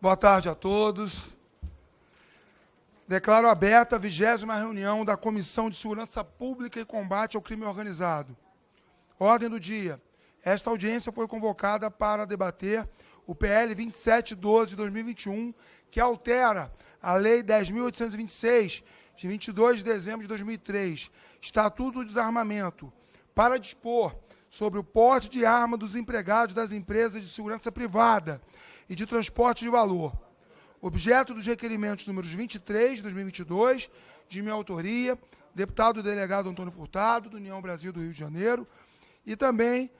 Boa tarde a todos. Declaro aberta a 20ª reunião da Comissão de Segurança Pública e Combate ao Crime Organizado. Ordem do dia. Esta audiência foi convocada para debater o PL 2712 de 2021, que altera a Lei 10.826, de 22 de dezembro de 2003, Estatuto do Desarmamento, para dispor sobre o porte de arma dos empregados das empresas de segurança privada e de transporte de valor. Objeto dos requerimentos números 23 de 2022, de minha autoria, deputado delegado Antônio Furtado, do União Brasil do Rio de Janeiro, e também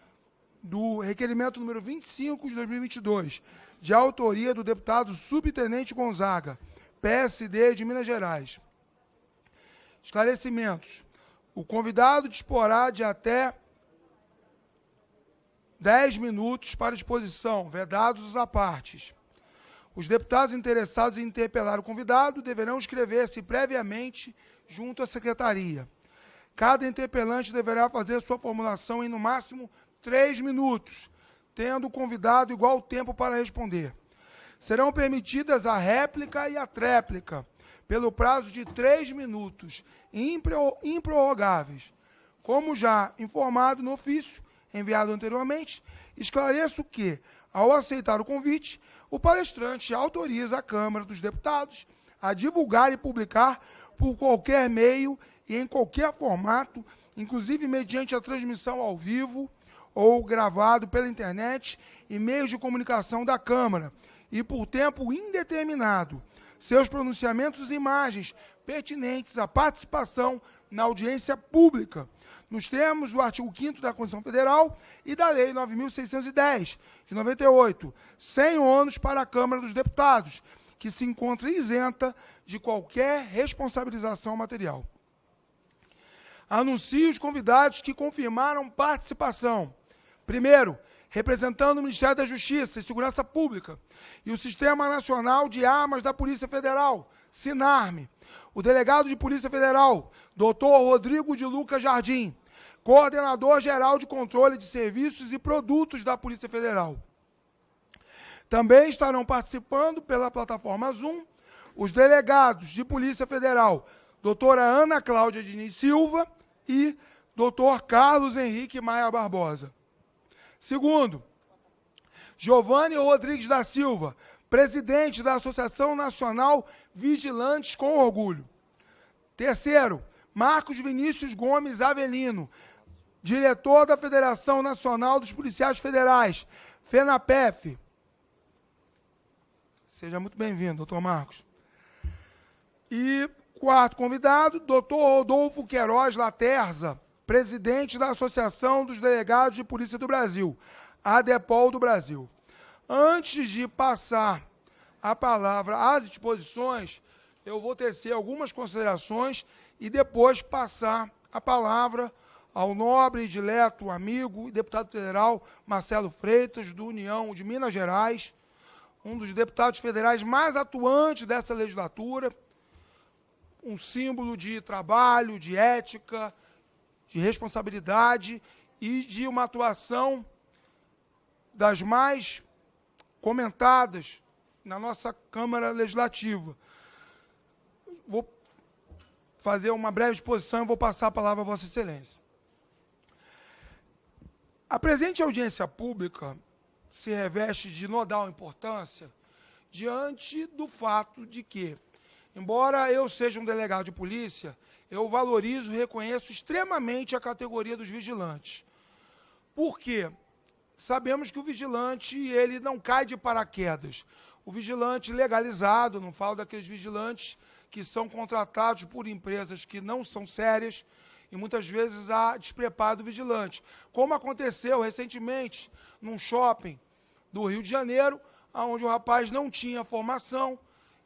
do requerimento número 25 de 2022, de autoria do deputado subtenente Gonzaga, PSD de Minas Gerais. Esclarecimentos. O convidado disporá de até 10 minutos para exposição, vedados os apartes. Os deputados interessados em interpelar o convidado deverão inscrever-se previamente junto à secretaria. Cada interpelante deverá fazer sua formulação em, no máximo, 3 minutos, tendo o convidado igual tempo para responder. Serão permitidas a réplica e a tréplica, pelo prazo de 3 minutos, improrrogáveis. Como já informado no ofício enviado anteriormente, esclareço que, ao aceitar o convite, o palestrante autoriza a Câmara dos Deputados a divulgar e publicar por qualquer meio e em qualquer formato, inclusive mediante a transmissão ao vivo ou gravado pela internet e meios de comunicação da Câmara, e por tempo indeterminado, seus pronunciamentos e imagens pertinentes à participação na audiência pública, nos termos do artigo 5º da Constituição Federal e da Lei 9.610, de 98, sem ônus para a Câmara dos Deputados, que se encontra isenta de qualquer responsabilização material. Anuncio os convidados que confirmaram participação. Primeiro, representando o Ministério da Justiça e Segurança Pública e o Sistema Nacional de Armas da Polícia Federal, SINARME, o delegado de Polícia Federal, Dr. Rodrigo de Lucas Jardim, coordenador-geral de controle de serviços e produtos da Polícia Federal. Também estarão participando pela plataforma Zoom os delegados de Polícia Federal, doutora Ana Cláudia Diniz Silva e Dr. Carlos Henrique Maia Barbosa. Segundo, Giovanni Rodrigues da Silva, presidente da Associação Nacional Vigilantes com Orgulho. Terceiro, Marcos Vinícius Gomes Avelino, diretor da Federação Nacional dos Policiais Federais, FENAPEF. Seja muito bem-vindo, doutor Marcos. E quarto convidado, doutor Rodolfo Queiroz Laterza, presidente da Associação dos Delegados de Polícia do Brasil, ADEPOL do Brasil. Antes de passar a palavra às exposições, eu vou tecer algumas considerações e depois passar a palavra ao nobre, dileto, amigo e deputado federal Marcelo Freitas, do União de Minas Gerais, um dos deputados federais mais atuantes dessa legislatura, um símbolo de trabalho, de ética, de responsabilidade e de uma atuação das mais comentadas na nossa Câmara Legislativa. Vou fazer uma breve exposição e vou passar a palavra a Vossa Excelência. A presente audiência pública se reveste de nodal importância diante do fato de que, embora eu seja um delegado de polícia, eu valorizo e reconheço extremamente a categoria dos vigilantes. Por quê? Sabemos que o vigilante, ele não cai de paraquedas. O vigilante legalizado, não falo daqueles vigilantes que são contratados por empresas que não são sérias, e muitas vezes há despreparo do vigilante. Como aconteceu recentemente num shopping do Rio de Janeiro, onde o rapaz não tinha formação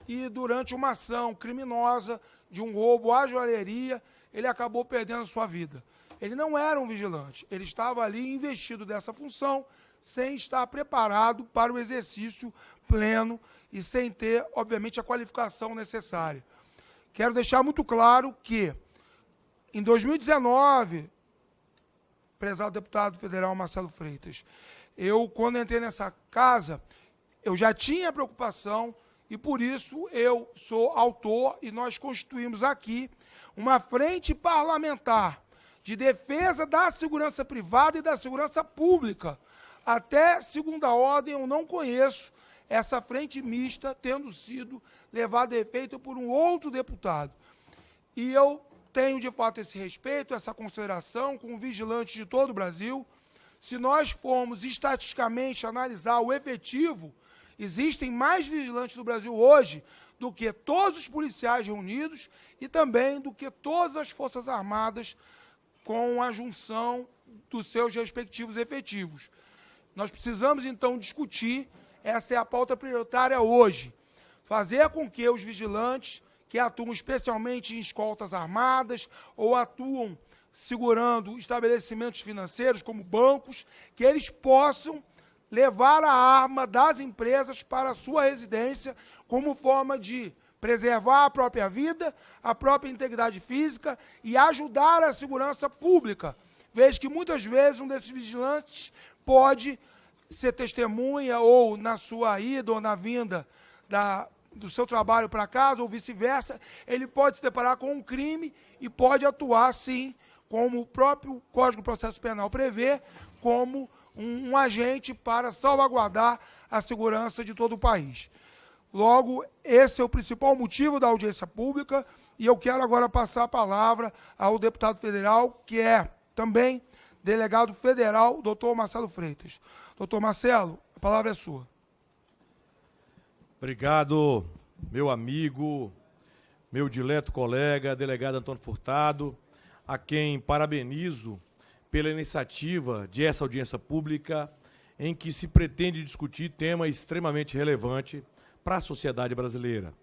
e durante uma ação criminosa de um roubo à joalheria, ele acabou perdendo a sua vida. Ele não era um vigilante, ele estava ali investido dessa função, sem estar preparado para o exercício pleno e sem ter, obviamente, a qualificação necessária. Quero deixar muito claro que, em 2019, prezado deputado federal Marcelo Freitas, quando entrei nessa casa, eu já tinha preocupação e, por isso, eu sou autor e nós constituímos aqui uma frente parlamentar de defesa da segurança privada e da segurança pública. Até segunda ordem, eu não conheço essa frente mista tendo sido levada a efeito por um outro deputado. E eu tenho, de fato, esse respeito, essa consideração com vigilantes de todo o Brasil. Se nós formos estatisticamente analisar o efetivo, existem mais vigilantes do Brasil hoje do que todos os policiais reunidos e também do que todas as Forças Armadas com a junção dos seus respectivos efetivos. Nós precisamos, então, discutir, essa é a pauta prioritária hoje, fazer com que os vigilantes que atuam especialmente em escoltas armadas ou atuam segurando estabelecimentos financeiros, como bancos, que eles possam levar a arma das empresas para a sua residência como forma de preservar a própria vida, a própria integridade física e ajudar a segurança pública. Veja que muitas vezes um desses vigilantes pode ser testemunha ou na sua ida ou na vinda do seu trabalho para casa ou vice-versa, ele pode se deparar com um crime e pode atuar, sim, como o próprio Código de Processo Penal prevê, como um agente para salvaguardar a segurança de todo o país. Logo, esse é o principal motivo da audiência pública e eu quero agora passar a palavra ao deputado federal, que é também delegado federal, doutor Marcelo Freitas. Doutor Marcelo, a palavra é sua. Obrigado, meu amigo, meu dileto colega, delegado Antônio Furtado, a quem parabenizo pela iniciativa de essa audiência pública em que se pretende discutir tema extremamente relevante para a sociedade brasileira.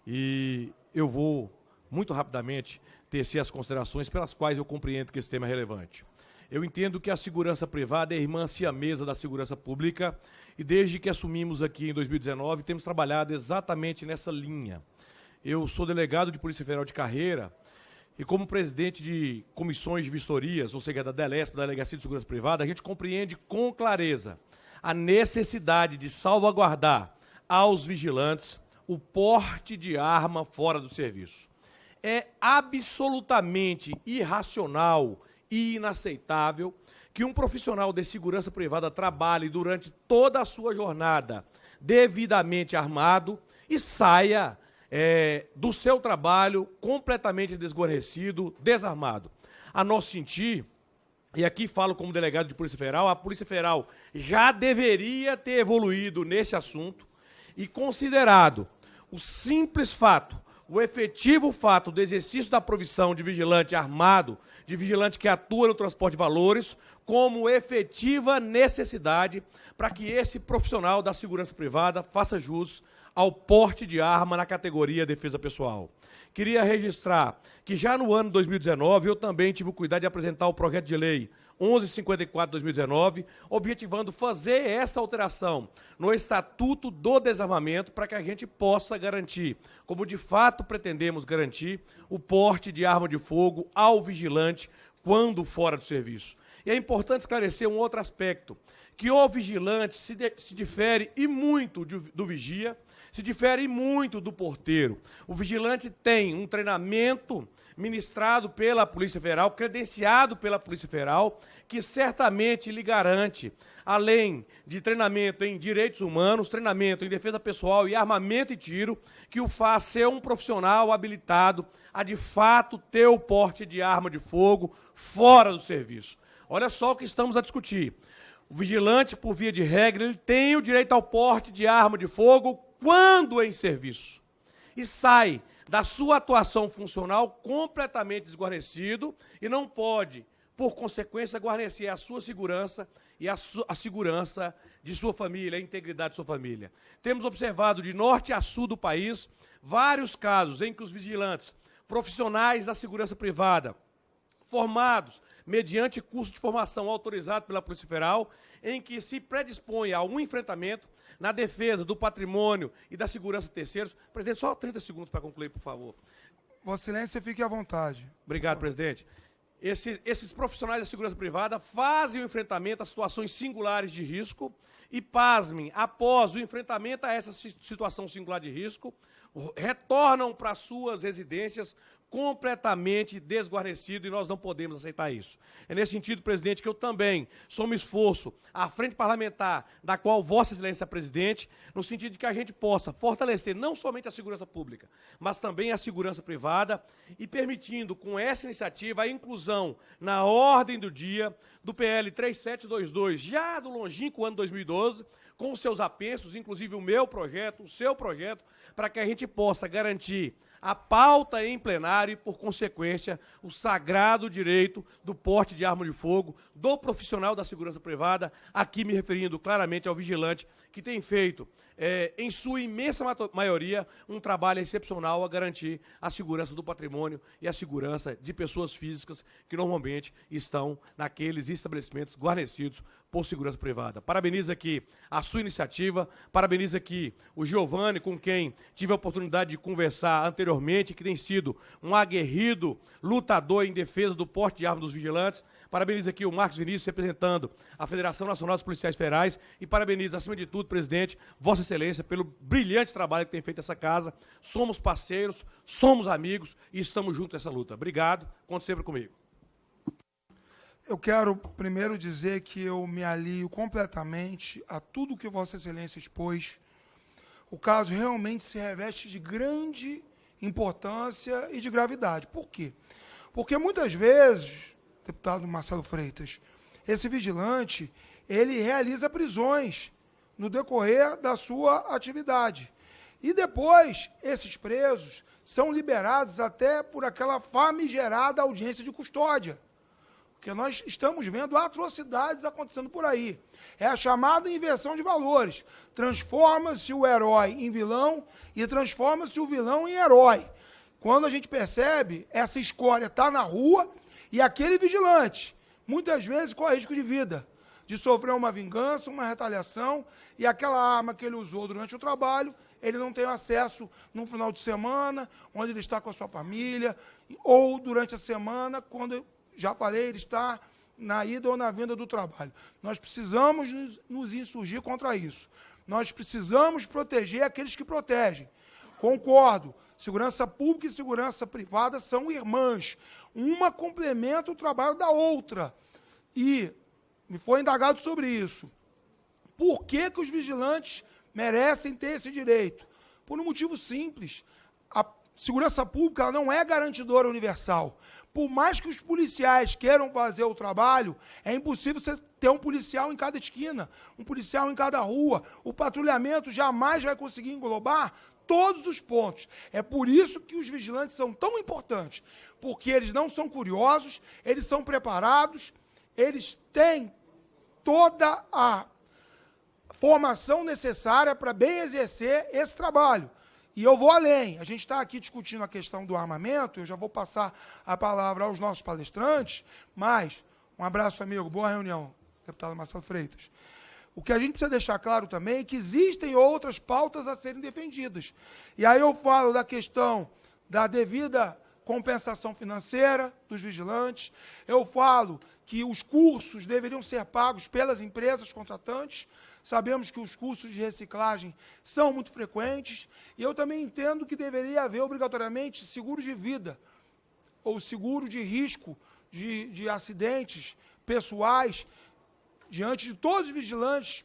E eu vou, muito rapidamente, tecer as considerações pelas quais eu compreendo que esse tema é relevante. Eu entendo que a segurança privada é irmã siamesa da segurança pública e desde que assumimos aqui em 2019 temos trabalhado exatamente nessa linha. Eu sou delegado de Polícia Federal de carreira e como presidente de comissões de vistorias, ou seja, da DELESP, da Delegacia de Segurança Privada, a gente compreende com clareza a necessidade de salvaguardar aos vigilantes o porte de arma fora do serviço. É absolutamente irracional e inaceitável que um profissional de segurança privada trabalhe durante toda a sua jornada devidamente armado e saia do seu trabalho completamente desguarnecido, desarmado. A nosso sentir, e aqui falo como delegado de Polícia Federal, a Polícia Federal já deveria ter evoluído nesse assunto e considerado o simples fato, o efetivo fato do exercício da profissão de vigilante armado, de vigilante que atua no transporte de valores, como efetiva necessidade para que esse profissional da segurança privada faça jus ao porte de arma na categoria defesa pessoal. Queria registrar que já no ano 2019 eu também tive o cuidado de apresentar o projeto de lei 1154/2019, objetivando fazer essa alteração no Estatuto do Desarmamento para que a gente possa garantir, como de fato pretendemos garantir, o porte de arma de fogo ao vigilante quando fora do serviço. E é importante esclarecer um outro aspecto, que o vigilante se difere e muito do vigia, se difere muito do porteiro. O vigilante tem um treinamento ministrado pela Polícia Federal, credenciado pela Polícia Federal, que certamente lhe garante, além de treinamento em direitos humanos, treinamento em defesa pessoal e armamento e tiro, que o faz ser um profissional habilitado a, de fato, ter o porte de arma de fogo fora do serviço. Olha só o que estamos a discutir. O vigilante, por via de regra, ele tem o direito ao porte de arma de fogo quando em serviço. E sai da sua atuação funcional completamente desguarnecido e não pode, por consequência, guarnecer a sua segurança e a segurança de sua família, a integridade de sua família. Temos observado de norte a sul do país vários casos em que os vigilantes, profissionais da segurança privada, formados mediante curso de formação autorizado pela Polícia Federal, em que se predispõe a um enfrentamento na defesa do patrimônio e da segurança de terceiros. Presidente, só 30 segundos para concluir, por favor. Vossa Excelência, fique à vontade. Obrigado, presidente. Esses profissionais da segurança privada fazem o enfrentamento a situações singulares de risco e, pasmem, após o enfrentamento a essa situação singular de risco, retornam para suas residências completamente desguarnecido, e nós não podemos aceitar isso. É nesse sentido, presidente, que eu também somo esforço à frente parlamentar, da qual Vossa Excelência é presidente, no sentido de que a gente possa fortalecer não somente a segurança pública, mas também a segurança privada, e permitindo, com essa iniciativa, a inclusão na ordem do dia do PL 3722, já do longínquo ano 2012, com os seus apensos, inclusive o meu projeto, o seu projeto, para que a gente possa garantir a pauta em plenário e, por consequência, o sagrado direito do porte de arma de fogo do profissional da segurança privada, aqui me referindo claramente ao vigilante, que tem feito, em sua imensa maioria, um trabalho excepcional a garantir a segurança do patrimônio e a segurança de pessoas físicas que normalmente estão naqueles estabelecimentos guarnecidos por segurança privada. Parabenizo aqui a sua iniciativa, parabenizo aqui o Giovanni, com quem tive a oportunidade de conversar anteriormente, que tem sido um aguerrido lutador em defesa do porte de armas dos vigilantes. Parabenizo aqui o Marcos Vinícius, representando a Federação Nacional dos Policiais Federais, e parabenizo, acima de tudo, presidente, Vossa Excelência, pelo brilhante trabalho que tem feito essa casa. Somos parceiros, somos amigos e estamos juntos nessa luta. Obrigado, conte sempre comigo. Eu quero primeiro dizer que eu me alio completamente a tudo que Vossa Excelência expôs. O caso realmente se reveste de grande importância e de gravidade. Por quê? Porque muitas vezes, deputado Marcelo Freitas, esse vigilante, ele realiza prisões no decorrer da sua atividade. E depois, esses presos são liberados até por aquela famigerada audiência de custódia. Porque nós estamos vendo atrocidades acontecendo por aí. É a chamada inversão de valores. Transforma-se o herói em vilão e transforma-se o vilão em herói. Quando a gente percebe, essa escória está na rua e aquele vigilante, muitas vezes, corre risco de vida, de sofrer uma vingança, uma retaliação, e aquela arma que ele usou durante o trabalho, ele não tem acesso no final de semana, onde ele está com a sua família, ou durante a semana, quando, já falei, ele está na ida ou na vinda do trabalho. Nós precisamos nos insurgir contra isso. Nós precisamos proteger aqueles que protegem. Concordo, segurança pública e segurança privada são irmãs. Uma complementa o trabalho da outra. E me foi indagado sobre isso. Por que que os vigilantes merecem ter esse direito? Por um motivo simples. A segurança pública ela não é garantidora universal. Por mais que os policiais queiram fazer o trabalho, é impossível você ter um policial em cada esquina, um policial em cada rua. O patrulhamento jamais vai conseguir englobar todos os pontos. É por isso que os vigilantes são tão importantes, porque eles não são curiosos, eles são preparados, eles têm toda a formação necessária para bem exercer esse trabalho. E eu vou além. A gente está aqui discutindo a questão do armamento, eu já vou passar a palavra aos nossos palestrantes, mas, um abraço, amigo, boa reunião, deputado Marcelo Freitas. O que a gente precisa deixar claro também é que existem outras pautas a serem defendidas. E aí eu falo da questão da devida compensação financeira dos vigilantes, eu falo que os cursos deveriam ser pagos pelas empresas contratantes, sabemos que os cursos de reciclagem são muito frequentes, e eu também entendo que deveria haver obrigatoriamente seguro de vida, ou seguro de risco de acidentes pessoais, diante de todos os vigilantes,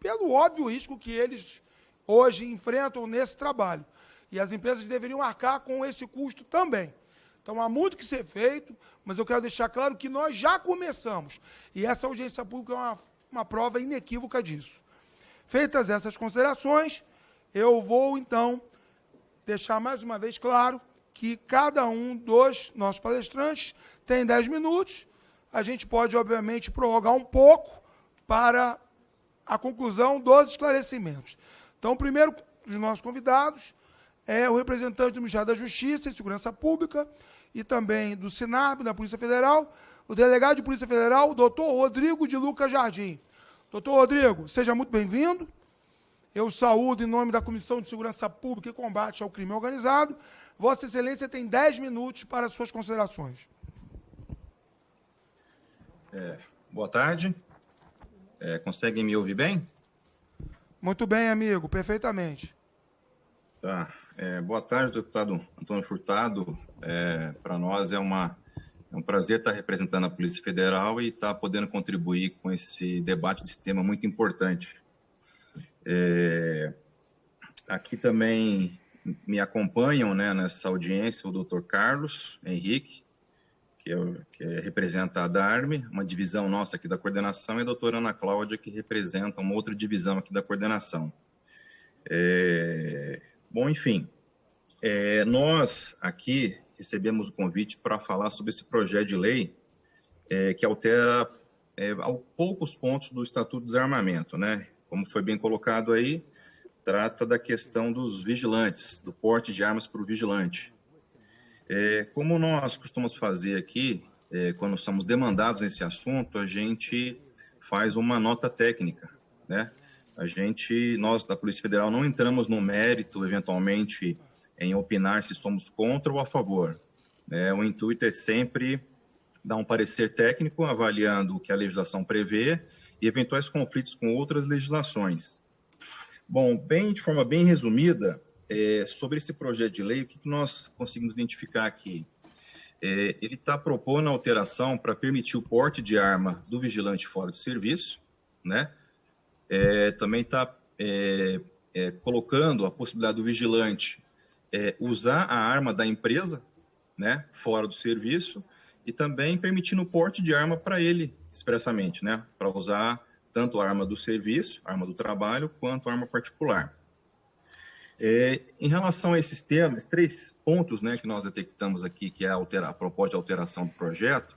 pelo óbvio risco que eles hoje enfrentam nesse trabalho. E as empresas deveriam arcar com esse custo também. Então, há muito que ser feito, mas eu quero deixar claro que nós já começamos. E essa audiência pública é uma prova inequívoca disso. Feitas essas considerações, eu vou, então, deixar mais uma vez claro que cada um dos nossos palestrantes tem 10 minutos. A gente pode, obviamente, prorrogar um pouco para a conclusão dos esclarecimentos. Então, o primeiro dos nossos convidados é o representante do Ministério da Justiça e Segurança Pública e também do SINARB, da Polícia Federal, o delegado de Polícia Federal, doutor Rodrigo de Lucas Jardim. Doutor Rodrigo, seja muito bem-vindo. Eu saúdo em nome da Comissão de Segurança Pública e Combate ao Crime Organizado. Vossa Excelência tem 10 minutos para suas considerações. Boa tarde. Conseguem me ouvir bem? Muito bem, amigo, perfeitamente. Tá. Boa tarde, deputado Antônio Furtado. Para nós é um prazer estar representando a Polícia Federal e estar podendo contribuir com esse debate desse tema muito importante. Aqui também me acompanham, né, nessa audiência o doutor Carlos Henrique, que representa a DARME, uma divisão nossa aqui da coordenação, e a doutora Ana Cláudia, que representa uma outra divisão aqui da coordenação. Bom, enfim, nós aqui recebemos o convite para falar sobre esse projeto de lei que altera poucos pontos do Estatuto do Desarmamento, né? Como foi bem colocado aí, trata da questão dos vigilantes, do porte de armas para o vigilante. Como nós costumamos fazer aqui, quando somos demandados nesse assunto, a gente faz uma nota técnica, né? Nós da Polícia Federal não entramos no mérito, eventualmente, em opinar se somos contra ou a favor. O intuito é sempre dar um parecer técnico, avaliando o que a legislação prevê e eventuais conflitos com outras legislações. Bom, de forma bem resumida, sobre esse projeto de lei, o que nós conseguimos identificar aqui? Ele está propondo alteração para permitir o porte de arma do vigilante fora de serviço, né? Também está colocando a possibilidade do vigilante usar a arma da empresa, né, fora do serviço, e também permitindo o porte de arma para ele, expressamente, né, para usar tanto a arma do serviço, a arma do trabalho, quanto a arma particular. Em relação a esses temas, 3 pontos, né, que nós detectamos aqui, que é a proposta de alteração do projeto,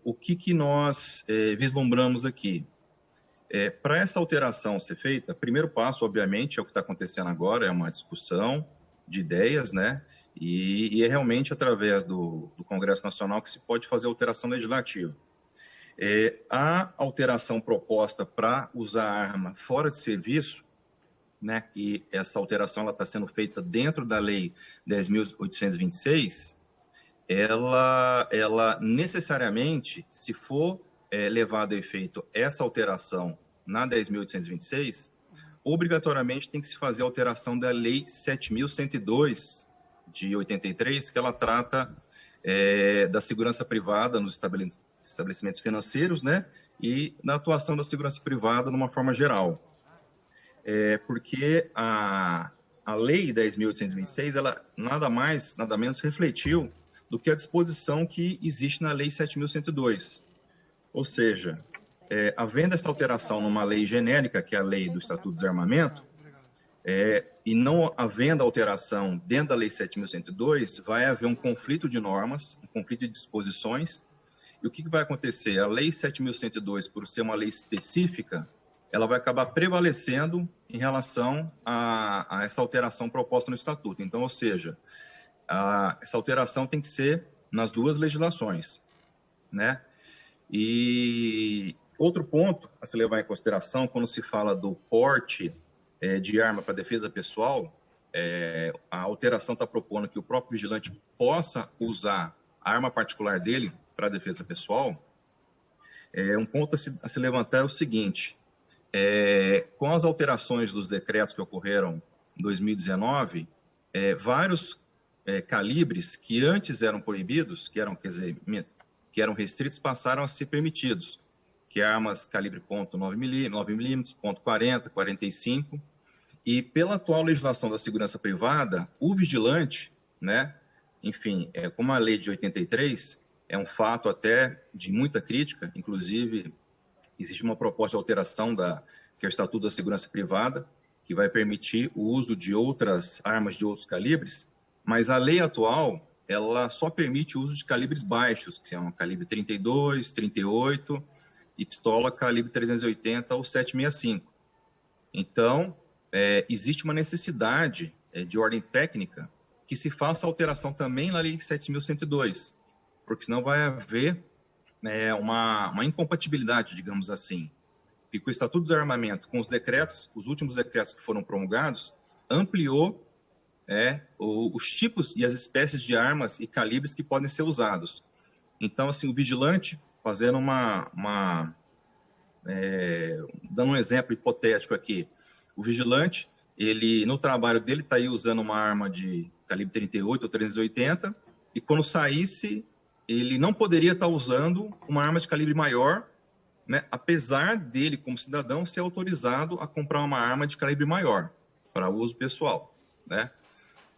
o que nós vislumbramos aqui? Para essa alteração ser feita, o primeiro passo, obviamente, é o que está acontecendo agora, é uma discussão de ideias, né? E é realmente através do Congresso Nacional que se pode fazer alteração legislativa. A alteração proposta para usar a arma fora de serviço, né? Que essa alteração está sendo feita dentro da Lei 10.826, ela necessariamente, se for levado a efeito essa alteração na 10.826, obrigatoriamente tem que se fazer a alteração da Lei 7.102 de 83, que ela trata da segurança privada nos estabelecimentos financeiros, né, e da atuação da segurança privada de uma forma geral. Porque a Lei 10.826, ela nada mais, nada menos refletiu do que a disposição que existe na Lei 7.102. Ou seja, havendo essa alteração numa lei genérica, que é a Lei do Estatuto do Desarmamento, e não havendo alteração dentro da Lei 7.102, vai haver um conflito de normas, um conflito de disposições, e o que vai acontecer? A Lei 7.102, por ser uma lei específica, ela vai acabar prevalecendo em relação a essa alteração proposta no Estatuto. Então, ou seja, essa alteração tem que ser nas 2 legislações, né? E outro ponto a se levar em consideração, quando se fala do porte de arma para defesa pessoal, a alteração está propondo que o próprio vigilante possa usar a arma particular dele para defesa pessoal. Um ponto a se levantar é o seguinte: com as alterações dos decretos que ocorreram em 2019, vários calibres que antes eram proibidos, que eram restritos, passaram a ser permitidos, que é armas calibre .9 milímetros, .40, 45, e pela atual legislação da segurança privada, o vigilante, né, enfim, como a lei de 83, é um fato até de muita crítica, inclusive existe uma proposta de alteração que é o Estatuto da Segurança Privada, que vai permitir o uso de outras armas de outros calibres, mas a lei atual, ela só permite o uso de calibres baixos, que são calibre 32, 38 e pistola calibre 380 ou 765. Então, existe uma necessidade de ordem técnica que se faça alteração também na Lei 7.102, porque senão vai haver uma incompatibilidade, digamos assim. E com o Estatuto do Desarmamento, com os decretos, os últimos decretos que foram promulgados, ampliou os tipos e as espécies de armas e calibres que podem ser usados. Então, assim, o vigilante, fazendo uma dando um exemplo hipotético aqui, o vigilante, ele no trabalho dele está aí usando uma arma de calibre 38 ou 380, e quando saísse, ele não poderia estar usando uma arma de calibre maior, né, apesar dele, como cidadão, ser autorizado a comprar uma arma de calibre maior para uso pessoal, né?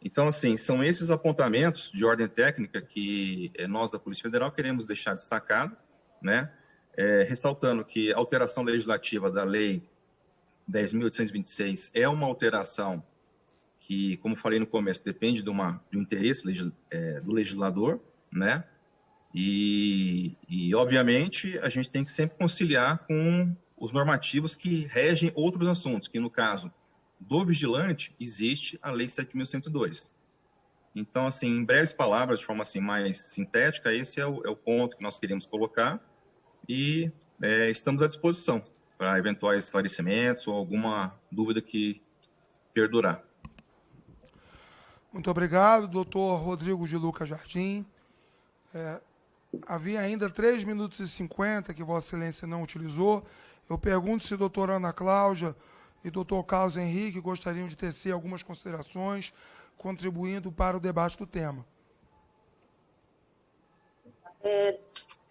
Então, assim, são esses apontamentos de ordem técnica que nós da Polícia Federal queremos deixar destacado, né? Ressaltando que a alteração legislativa da Lei 10.826 é uma alteração que, como falei no começo, depende de um interesse do legislador, né? E, obviamente, a gente tem que sempre conciliar com os normativos que regem outros assuntos, que, no caso do vigilante, existe a Lei 7.102. Então, assim, em breves palavras, de forma assim, mais sintética, esse é o ponto que nós queremos colocar e estamos à disposição para eventuais esclarecimentos ou alguma dúvida que perdurar. Muito obrigado, doutor Rodrigo de Luca Jardim. Havia ainda 3 minutos e 50 que Vossa Excelência não utilizou. Eu pergunto se a doutora Ana Cláudia e doutor Carlos Henrique gostariam de tecer algumas considerações, contribuindo para o debate do tema.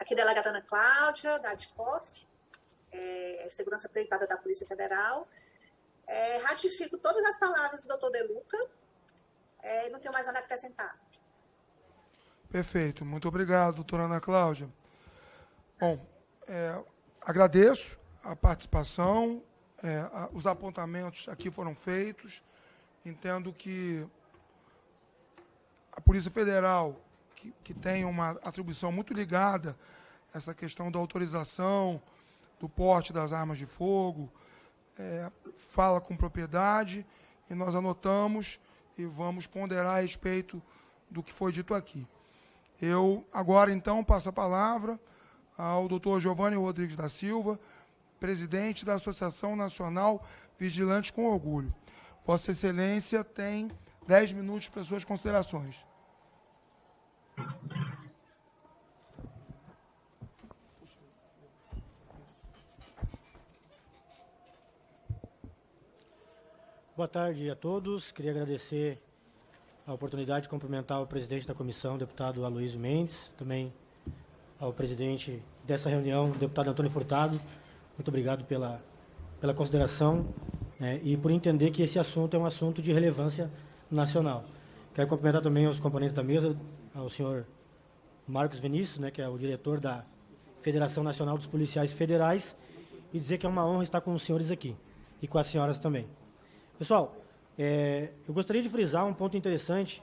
Aqui, delegada Ana Cláudia, da ADCOF, Segurança Privada da Polícia Federal. Ratifico todas as palavras do doutor De Luca. Não tenho mais nada a acrescentar. Perfeito. Muito obrigado, doutora Ana Cláudia. Bom, agradeço a participação, os apontamentos aqui foram feitos. Entendo que a Polícia Federal, que tem uma atribuição muito ligada a essa questão da autorização, do porte das armas de fogo, fala com propriedade, e nós anotamos e vamos ponderar a respeito do que foi dito aqui. Eu agora, então, passo a palavra ao doutor Giovanni Rodrigues da Silva, presidente da Associação Nacional Vigilantes com Orgulho. Vossa Excelência tem 10 minutos para suas considerações. Boa tarde a todos. Queria agradecer a oportunidade de cumprimentar o presidente da comissão, deputado Aloysio Mendes, também ao presidente dessa reunião, deputado Antônio Furtado. Muito obrigado pela consideração e por entender que esse assunto é um assunto de relevância nacional. Quero cumprimentar também os componentes da mesa, ao senhor Marcos Vinícius, que é o diretor da Federação Nacional dos Policiais Federais, e dizer que é uma honra estar com os senhores aqui e com as senhoras também. Pessoal, eu gostaria de frisar um ponto interessante.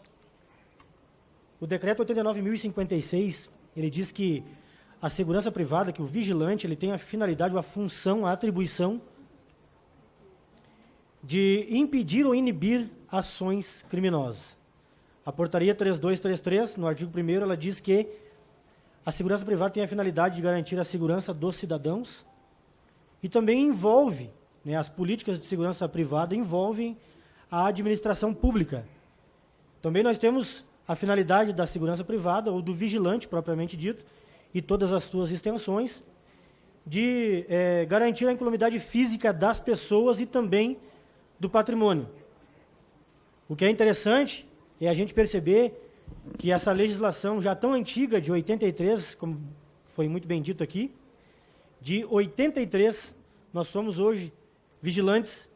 O decreto 89.056, ele diz que a segurança privada, que o vigilante, ele tem a finalidade, a função, a atribuição de impedir ou inibir ações criminosas. A portaria 3233, no artigo 1º, ela diz que a segurança privada tem a finalidade de garantir a segurança dos cidadãos e também envolve, as políticas de segurança privada envolvem a administração pública. Também nós temos a finalidade da segurança privada, ou do vigilante, propriamente dito, e todas as suas extensões, de garantir a incolumidade física das pessoas e também do patrimônio. O que é interessante é a gente perceber que essa legislação já tão antiga, de 83, como foi muito bem dito aqui, de 83, nós somos hoje vigilantes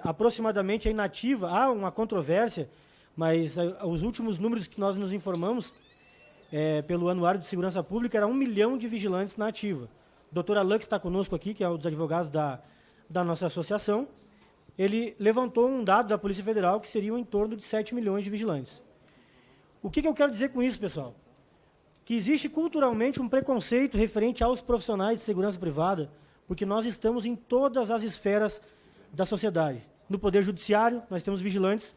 aproximadamente inativa. Há uma controvérsia, mas os últimos números que nós nos informamos pelo Anuário de Segurança Pública era 1 milhão de vigilantes na ativa. O doutor Alain, que está conosco aqui, que é um dos advogados da nossa associação, ele levantou um dado da Polícia Federal que seriam em torno de 7 milhões de vigilantes. O que eu quero dizer com isso, pessoal? Que existe culturalmente um preconceito referente aos profissionais de segurança privada, porque nós estamos em todas as esferas da sociedade. No Poder Judiciário, nós temos vigilantes,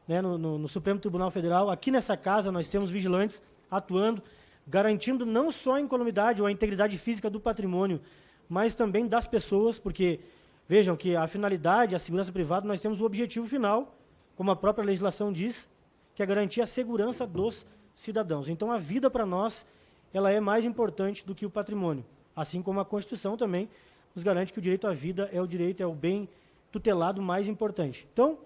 no Supremo Tribunal Federal. Aqui nessa casa, nós temos vigilantes atuando, garantindo não só a incolumidade ou a integridade física do patrimônio, mas também das pessoas, porque, vejam que a finalidade, a segurança privada, nós temos o objetivo final, como a própria legislação diz, que é garantir a segurança dos cidadãos. Então, a vida para nós, ela é mais importante do que o patrimônio. assim como a Constituição também nos garante que o direito à vida é o bem tutelado mais importante. Então,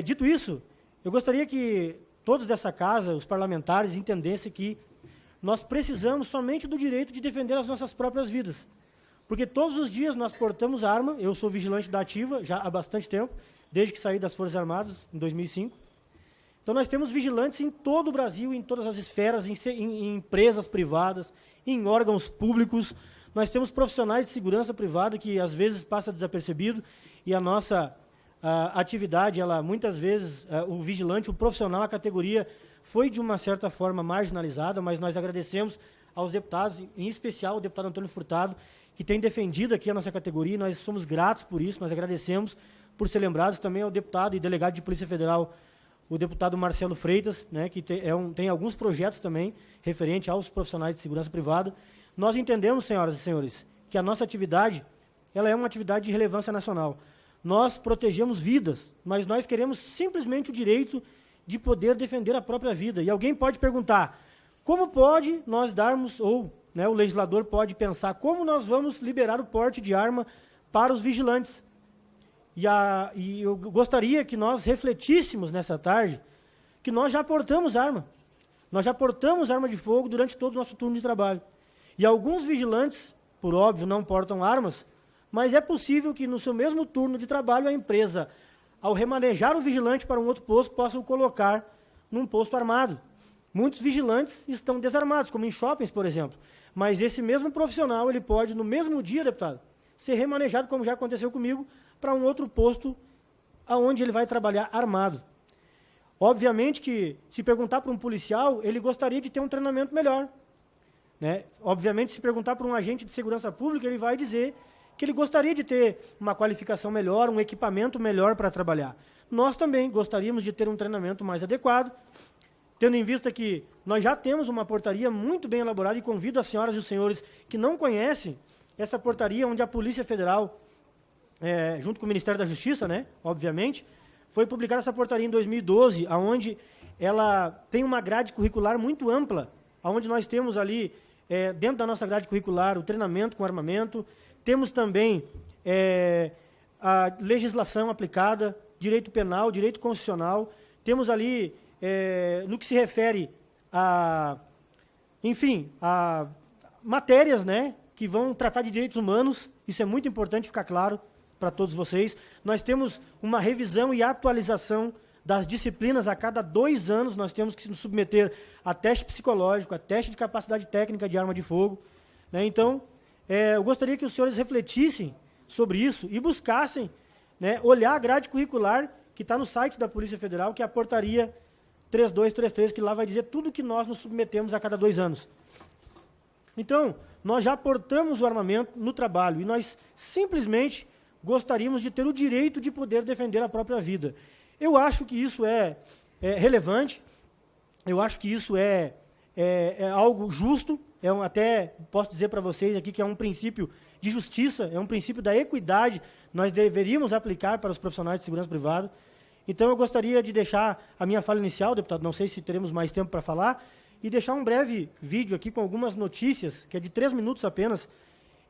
dito isso, eu gostaria que todos dessa casa, os parlamentares, entendessem que nós precisamos somente do direito de defender as nossas próprias vidas. Porque todos os dias nós portamos arma, eu sou vigilante da ativa já há bastante tempo, desde que saí das Forças Armadas, em 2005. Então nós temos vigilantes em todo o Brasil, em todas as esferas, em empresas privadas, em órgãos públicos. Nós temos profissionais de segurança privada que às vezes passa desapercebido e a nossa atividade, ela muitas vezes, o vigilante, o profissional, a categoria foi de uma certa forma marginalizada, mas nós agradecemos aos deputados, em especial ao deputado Antônio Furtado, que tem defendido aqui a nossa categoria, e nós somos gratos por isso, nós agradecemos por ser lembrados, também ao deputado e delegado de Polícia Federal, o deputado Marcelo Freitas, né, que tem alguns projetos também referente aos profissionais de segurança privada. Nós entendemos, senhoras e senhores, que a nossa atividade, ela é uma atividade de relevância nacional. Nós protegemos vidas, mas nós queremos simplesmente o direito de poder defender a própria vida. E alguém pode perguntar, como pode nós darmos, ou o legislador pode pensar, como nós vamos liberar o porte de arma para os vigilantes? E eu gostaria que nós refletíssemos nessa tarde que nós já portamos arma. Nós já portamos arma de fogo durante todo o nosso turno de trabalho. E alguns vigilantes, por óbvio, não portam armas, mas é possível que no seu mesmo turno de trabalho a empresa, ao remanejar o vigilante para um outro posto, possa o colocar num posto armado. Muitos vigilantes estão desarmados, como em shoppings, por exemplo. Mas esse mesmo profissional, ele pode, no mesmo dia, deputado, ser remanejado, como já aconteceu comigo, para um outro posto aonde ele vai trabalhar armado. Obviamente que, se perguntar para um policial, ele gostaria de ter um treinamento melhor. Né? Obviamente, se perguntar para um agente de segurança pública, ele vai dizer que ele gostaria de ter uma qualificação melhor, um equipamento melhor para trabalhar. Nós também gostaríamos de ter um treinamento mais adequado, tendo em vista que nós já temos uma portaria muito bem elaborada, e convido as senhoras e os senhores que não conhecem essa portaria, onde a Polícia Federal, junto com o Ministério da Justiça, né, obviamente, foi publicada essa portaria em 2012, onde ela tem uma grade curricular muito ampla, onde nós temos ali, dentro da nossa grade curricular, o treinamento com armamento, temos também a legislação aplicada, direito penal, direito constitucional, temos ali, no que se refere a, enfim, a matérias, né, que vão tratar de direitos humanos, isso é muito importante ficar claro para todos vocês. Nós temos uma revisão e atualização das disciplinas a cada 2 anos, nós temos que nos submeter a teste psicológico, a teste de capacidade técnica de arma de fogo. Né? Então, eu gostaria que os senhores refletissem sobre isso e buscassem, né, olhar a grade curricular que está no site da Polícia Federal, que é a portaria 3233, que lá vai dizer tudo que nós nos submetemos a cada 2 anos. Então, nós já portamos o armamento no trabalho e nós simplesmente gostaríamos de ter o direito de poder defender a própria vida. Eu acho que isso é relevante, eu acho que isso é algo justo, até posso dizer para vocês aqui que é um princípio de justiça, é um princípio da equidade, nós deveríamos aplicar para os profissionais de segurança privada. Então, eu gostaria de deixar a minha fala inicial, deputado, não sei se teremos mais tempo para falar, e deixar um breve vídeo aqui com algumas notícias, que é de 3 minutos apenas,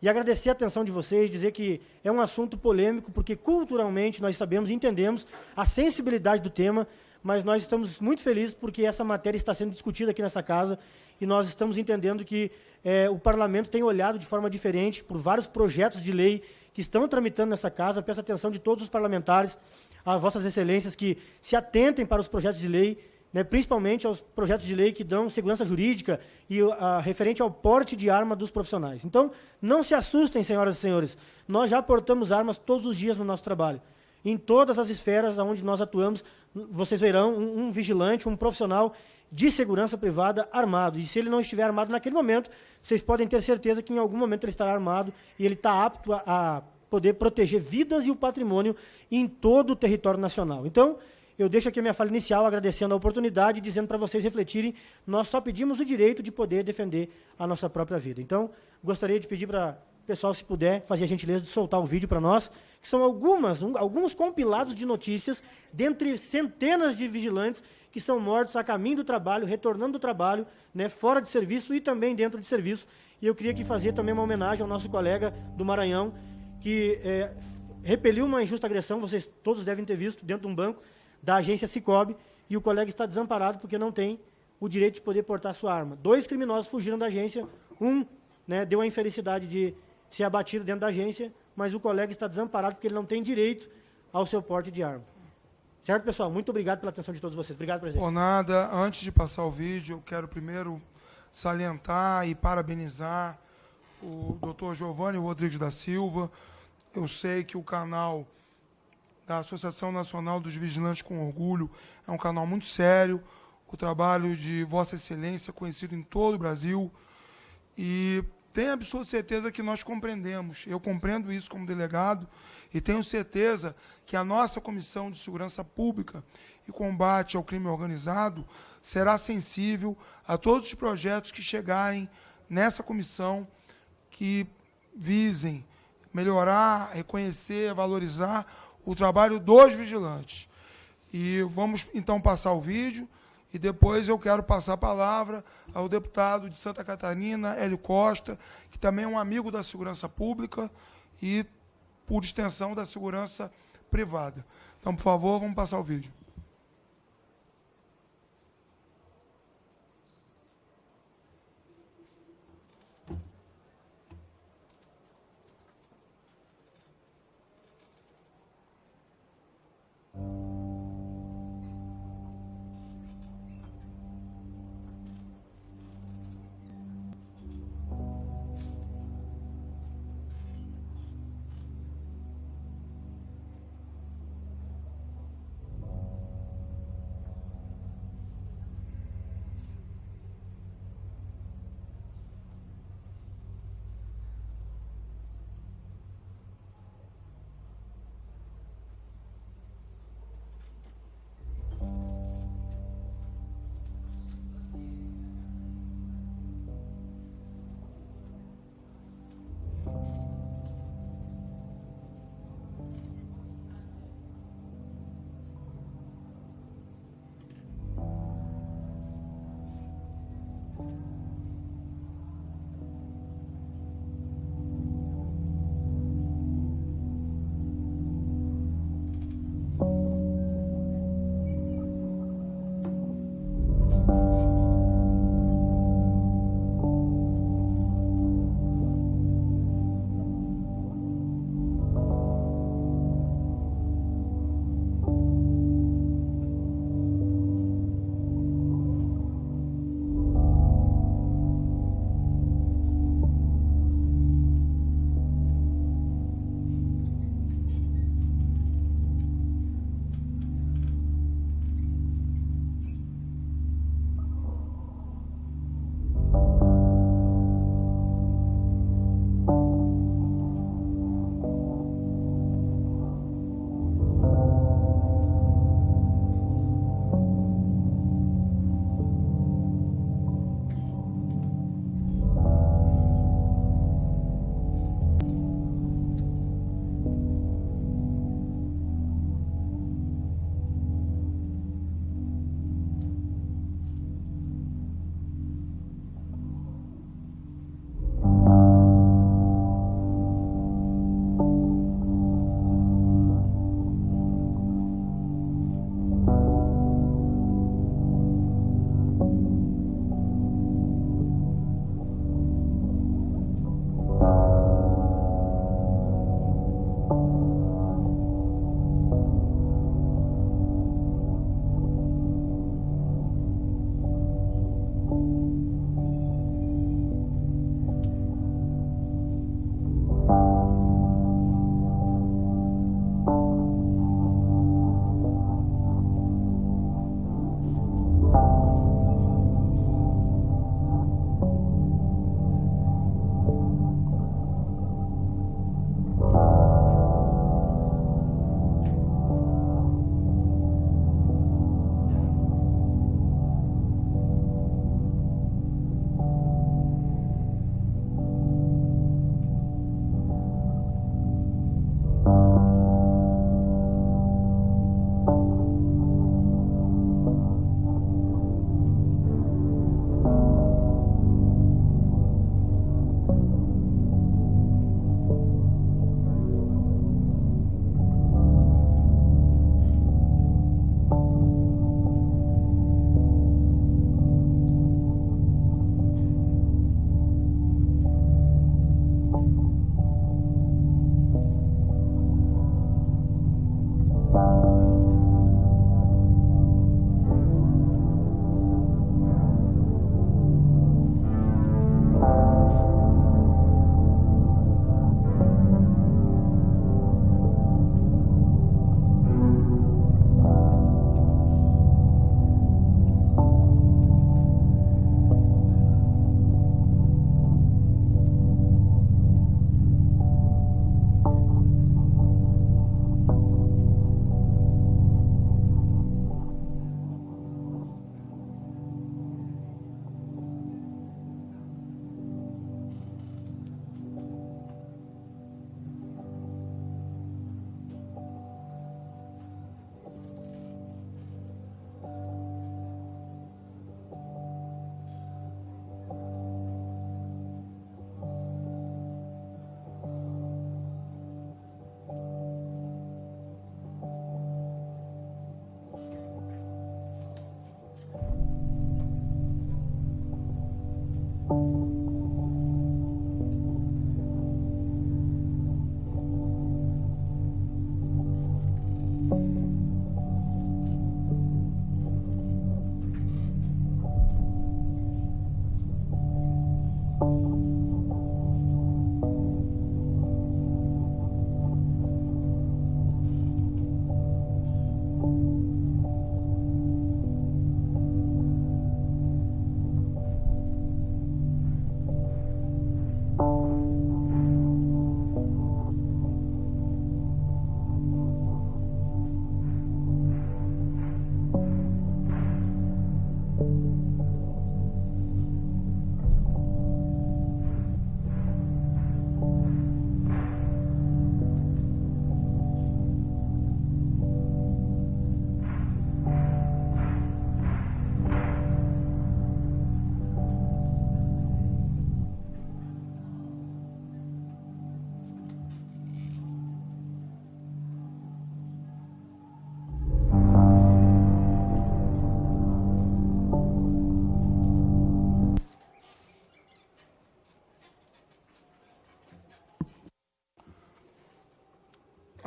e agradecer a atenção de vocês, dizer que é um assunto polêmico, porque culturalmente nós sabemos e entendemos a sensibilidade do tema, mas nós estamos muito felizes porque essa matéria está sendo discutida aqui nessa casa e nós estamos entendendo que o parlamento tem olhado de forma diferente por vários projetos de lei que estão tramitando nessa casa. Peço a atenção de todos os parlamentares, a vossas excelências, que se atentem para os projetos de lei, né, principalmente aos projetos de lei que dão segurança jurídica e referente ao porte de arma dos profissionais. Então, não se assustem, senhoras e senhores, nós já portamos armas todos os dias no nosso trabalho. Em todas as esferas onde nós atuamos, vocês verão um vigilante, um profissional de segurança privada armado. E se ele não estiver armado naquele momento, vocês podem ter certeza que em algum momento ele estará armado e ele está apto a poder proteger vidas e o patrimônio em todo o território nacional. Então, eu deixo aqui a minha fala inicial agradecendo a oportunidade e dizendo para vocês refletirem, nós só pedimos o direito de poder defender a nossa própria vida. Então, gostaria de pedir para o pessoal, se puder, fazer a gentileza de soltar o vídeo para nós, que são alguns compilados de notícias, dentre centenas de vigilantes que são mortos a caminho do trabalho, retornando do trabalho, né, fora de serviço e também dentro de serviço. E eu queria aqui fazer também uma homenagem ao nosso colega do Maranhão, que repeliu uma injusta agressão, vocês todos devem ter visto, dentro de um banco da agência Cicobi, e o colega está desamparado porque não tem o direito de poder portar sua arma. 2 criminosos fugiram da agência, um, né, deu a infelicidade de ser abatido dentro da agência, mas o colega está desamparado porque ele não tem direito ao seu porte de arma. Certo, pessoal? Muito obrigado pela atenção de todos vocês. Obrigado, presidente. Por nada, antes de passar o vídeo, eu quero primeiro salientar e parabenizar o Dr. Giovanni Rodrigues da Silva. Eu sei que o canal da Associação Nacional dos Vigilantes com Orgulho é um canal muito sério. O trabalho de Vossa Excelência é conhecido em todo o Brasil e tenho absoluta certeza que nós compreendemos. Eu compreendo isso como delegado e tenho certeza que a nossa Comissão de Segurança Pública e Combate ao Crime Organizado será sensível a todos os projetos que chegarem nessa comissão que visem melhorar, reconhecer, valorizar o trabalho dos vigilantes. E vamos, então, passar o vídeo e depois eu quero passar a palavra ao deputado de Santa Catarina, Hélio Costa, que também é um amigo da segurança pública e, por extensão, da segurança privada. Então, por favor, vamos passar o vídeo.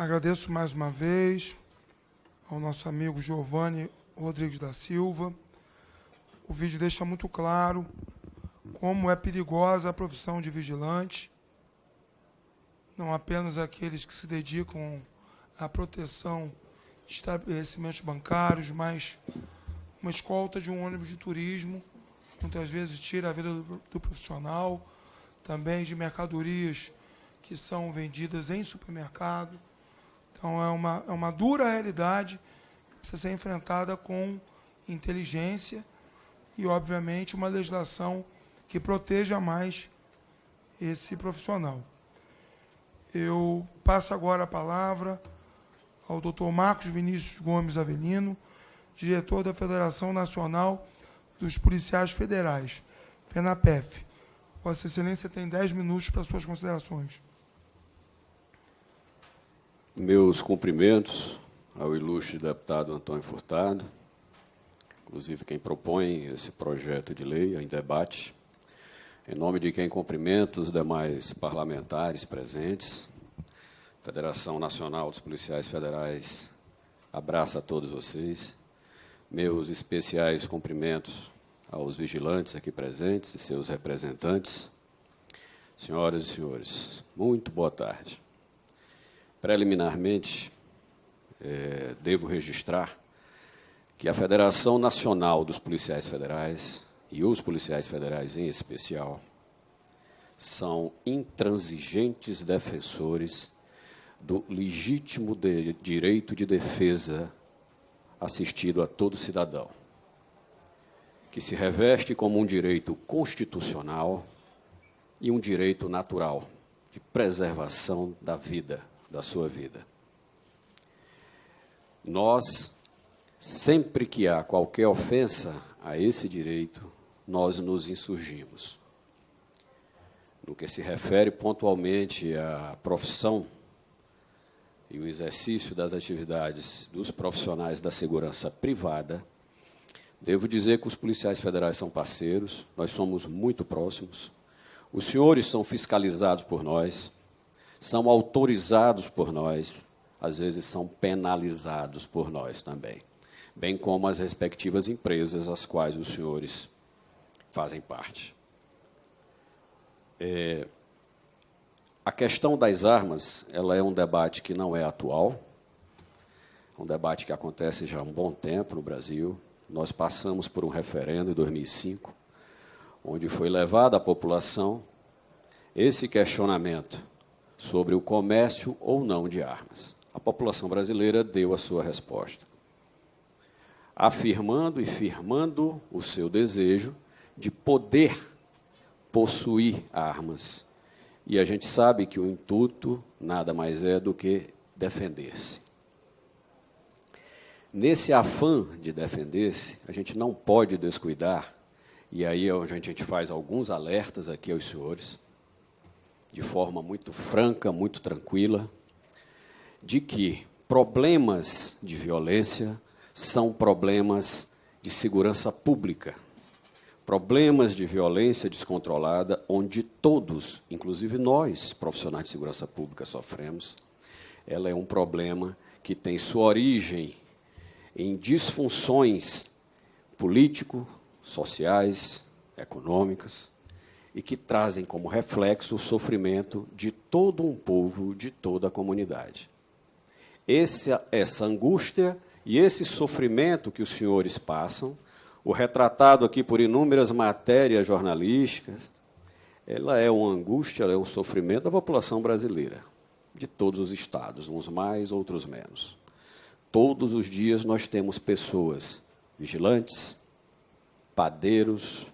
Agradeço mais uma vez ao nosso amigo Giovanni Rodrigues da Silva. O vídeo deixa muito claro como é perigosa a profissão de vigilante, não apenas aqueles que se dedicam à proteção de estabelecimentos bancários, mas uma escolta de um ônibus de turismo, muitas vezes tira a vida do profissional, também de mercadorias que são vendidas em supermercado. Então, é uma dura realidade que precisa ser enfrentada com inteligência e, obviamente, uma legislação que proteja mais esse profissional. Eu passo agora a palavra ao Dr. Marcos Vinícius Gomes Avelino, diretor da Federação Nacional dos Policiais Federais, FENAPEF. Vossa Excelência tem 10 minutos para suas considerações. Meus cumprimentos ao ilustre deputado Antônio Furtado, inclusive quem propõe esse projeto de lei em debate, em nome de quem cumprimento os demais parlamentares presentes. Federação Nacional dos Policiais Federais abraça a todos vocês. Meus especiais cumprimentos aos vigilantes aqui presentes e seus representantes. Senhoras e senhores, muito boa tarde. Preliminarmente, devo registrar que a Federação Nacional dos Policiais Federais, e os policiais federais em especial, são intransigentes defensores do legítimo direito de defesa assistido a todo cidadão, que se reveste como um direito constitucional e um direito natural de preservação da vida, da sua vida. Nós, sempre que há qualquer ofensa a esse direito, nós nos insurgimos. No que se refere pontualmente à profissão e o exercício das atividades dos profissionais da segurança privada, devo dizer que os policiais federais são parceiros, nós somos muito próximos, os senhores são fiscalizados por nós, são autorizados por nós, às vezes são penalizados por nós também, bem como as respectivas empresas às quais os senhores fazem parte. A questão das armas, ela é um debate que não é atual, um debate que acontece já há um bom tempo no Brasil. Nós passamos por um referendo em 2005, onde foi levado à população esse questionamento sobre o comércio ou não de armas. A população brasileira deu a sua resposta, afirmando e firmando o seu desejo de poder possuir armas. E a gente sabe que o intuito nada mais é do que defender-se. Nesse afã de defender-se, a gente não pode descuidar, e aí é onde a gente faz alguns alertas aqui aos senhores, de forma muito franca, muito tranquila, de que problemas de violência são problemas de segurança pública, problemas de violência descontrolada, onde todos, inclusive nós, profissionais de segurança pública, sofremos. Ela é um problema que tem sua origem em disfunções político, sociais, econômicas, e que trazem como reflexo o sofrimento de todo um povo, de toda a comunidade. Essa angústia e esse sofrimento que os senhores passam, o retratado aqui por inúmeras matérias jornalísticas, ela é uma angústia, ela é um sofrimento da população brasileira, de todos os estados, uns mais, outros menos. Todos os dias nós temos pessoas vigilantes, padeiros,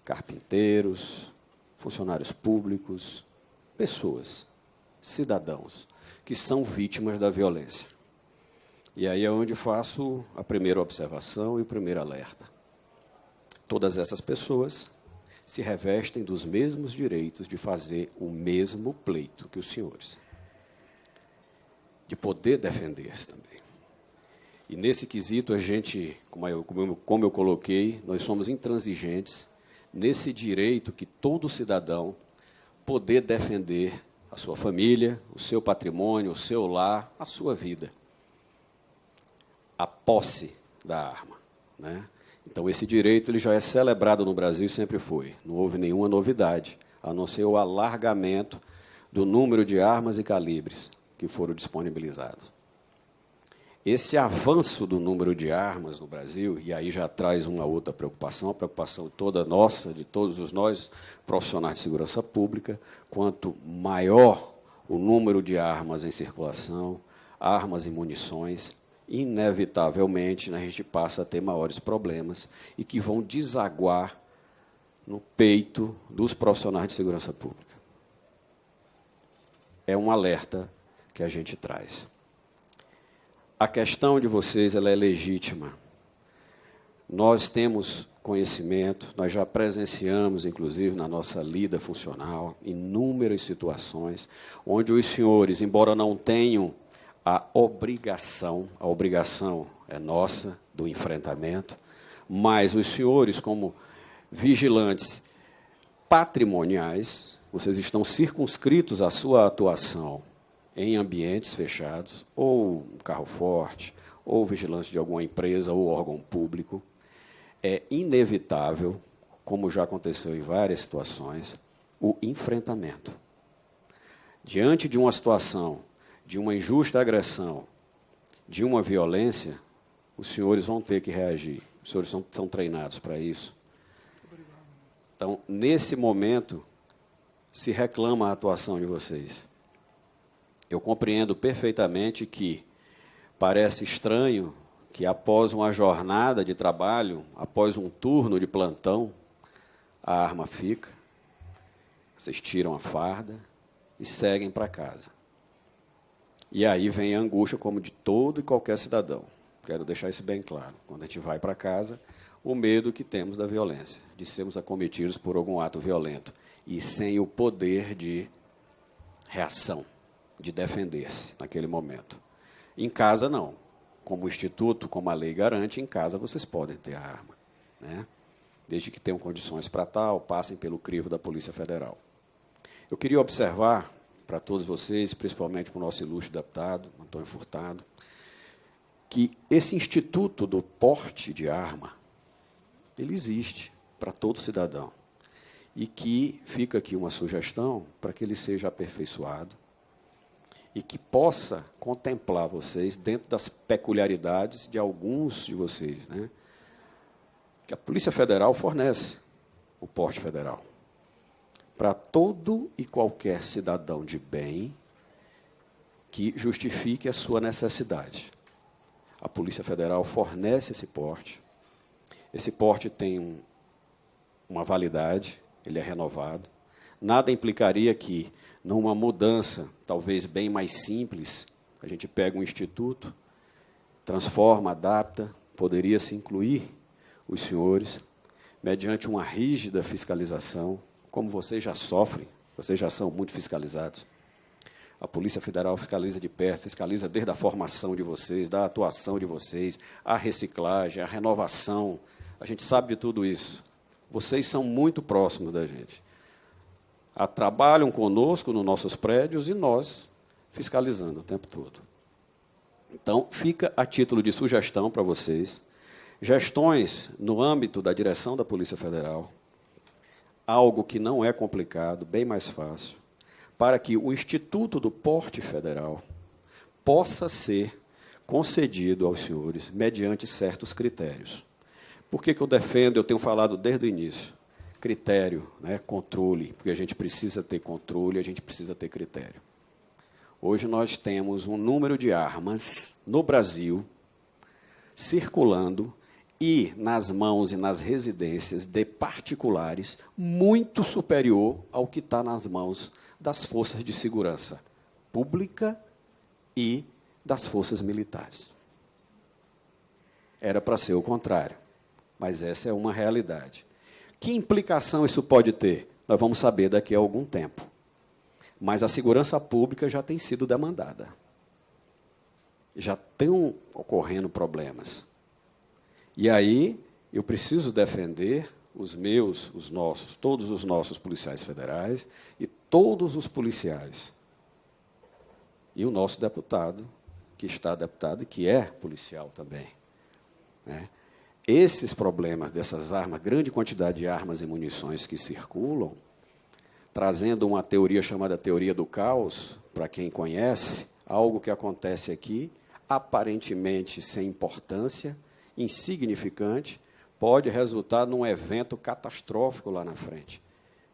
carpinteiros, funcionários públicos, pessoas, cidadãos, que são vítimas da violência. E aí é onde faço a primeira observação e o primeiro alerta. Todas essas pessoas se revestem dos mesmos direitos de fazer o mesmo pleito que os senhores, de poder defender-se também. E nesse quesito, a gente, como eu coloquei, nós somos intransigentes nesse direito que todo cidadão poder defender a sua família, o seu patrimônio, o seu lar, a sua vida. A posse da arma, né? Então, esse direito ele já é celebrado no Brasil e sempre foi. Não houve nenhuma novidade, a não ser o alargamento do número de armas e calibres que foram disponibilizados. Esse avanço do número de armas no Brasil, e aí já traz uma outra preocupação, a preocupação toda nossa, de todos nós, profissionais de segurança pública, quanto maior o número de armas em circulação, armas e munições, inevitavelmente a gente passa a ter maiores problemas e que vão desaguar no peito dos profissionais de segurança pública. É um alerta que a gente traz. A questão de vocês ela é legítima. Nós temos conhecimento, nós já presenciamos, inclusive, na nossa lida funcional, inúmeras situações onde os senhores, embora não tenham a obrigação é nossa, do enfrentamento, mas os senhores, como vigilantes patrimoniais, vocês estão circunscritos à sua atuação em ambientes fechados, ou um carro forte, ou vigilância de alguma empresa ou órgão público. É inevitável, como já aconteceu em várias situações, o enfrentamento. Diante de uma situação, de uma injusta agressão, de uma violência, os senhores vão ter que reagir. Os senhores são treinados para isso. Então, nesse momento, se reclama a atuação de vocês. Eu compreendo perfeitamente que parece estranho que, após uma jornada de trabalho, após um turno de plantão, a arma fica, vocês tiram a farda e seguem para casa. E aí vem a angústia, como de todo e qualquer cidadão. Quero deixar isso bem claro. Quando a gente vai para casa, o medo que temos da violência, de sermos acometidos por algum ato violento, e sem o poder de reação, de defender-se naquele momento. Em casa, não. Como o Instituto, como a lei garante, em casa vocês podem ter a arma, né? Desde que tenham condições para tal, passem pelo crivo da Polícia Federal. Eu queria observar, para todos vocês, principalmente para o nosso ilustre deputado, Antônio Furtado, que esse instituto do porte de arma, ele existe para todo cidadão. E que fica aqui uma sugestão para que ele seja aperfeiçoado e que possa contemplar vocês dentro das peculiaridades de alguns de vocês, né? Que a Polícia Federal fornece o porte federal para todo e qualquer cidadão de bem que justifique a sua necessidade. A Polícia Federal fornece esse porte. Esse porte tem uma validade, ele é renovado. Nada implicaria que, numa mudança talvez bem mais simples, a gente pega um instituto, transforma, adapta, poderia se incluir os senhores, mediante uma rígida fiscalização, como vocês já sofrem, vocês já são muito fiscalizados. A Polícia Federal fiscaliza de perto, fiscaliza desde a formação de vocês, da atuação de vocês, a reciclagem, a renovação. A gente sabe de tudo isso. Vocês são muito próximos da gente. Trabalham conosco nos nossos prédios e nós fiscalizando o tempo todo. Então, fica a título de sugestão para vocês, gestões no âmbito da direção da Polícia Federal, algo que não é complicado, bem mais fácil, para que o Instituto do Porte Federal possa ser concedido aos senhores mediante certos critérios. Por que eu defendo, eu tenho falado desde o início, critério, né, controle, porque a gente precisa ter controle, a gente precisa ter critério. Hoje nós temos um número de armas no Brasil circulando e nas mãos e nas residências de particulares muito superior ao que está nas mãos das forças de segurança pública e das forças militares. Era para ser o contrário, mas essa é uma realidade. Que implicação isso pode ter? Nós vamos saber daqui a algum tempo. Mas a segurança pública já tem sido demandada. Já estão ocorrendo problemas. E aí, eu preciso defender os meus, os nossos, todos os nossos policiais federais e todos os policiais e o nosso deputado, que está deputado e que é policial também, né? Esses problemas dessas armas, grande quantidade de armas e munições que circulam, trazendo uma teoria chamada teoria do caos, para quem conhece, algo que acontece aqui, aparentemente sem importância, insignificante, pode resultar num evento catastrófico lá na frente.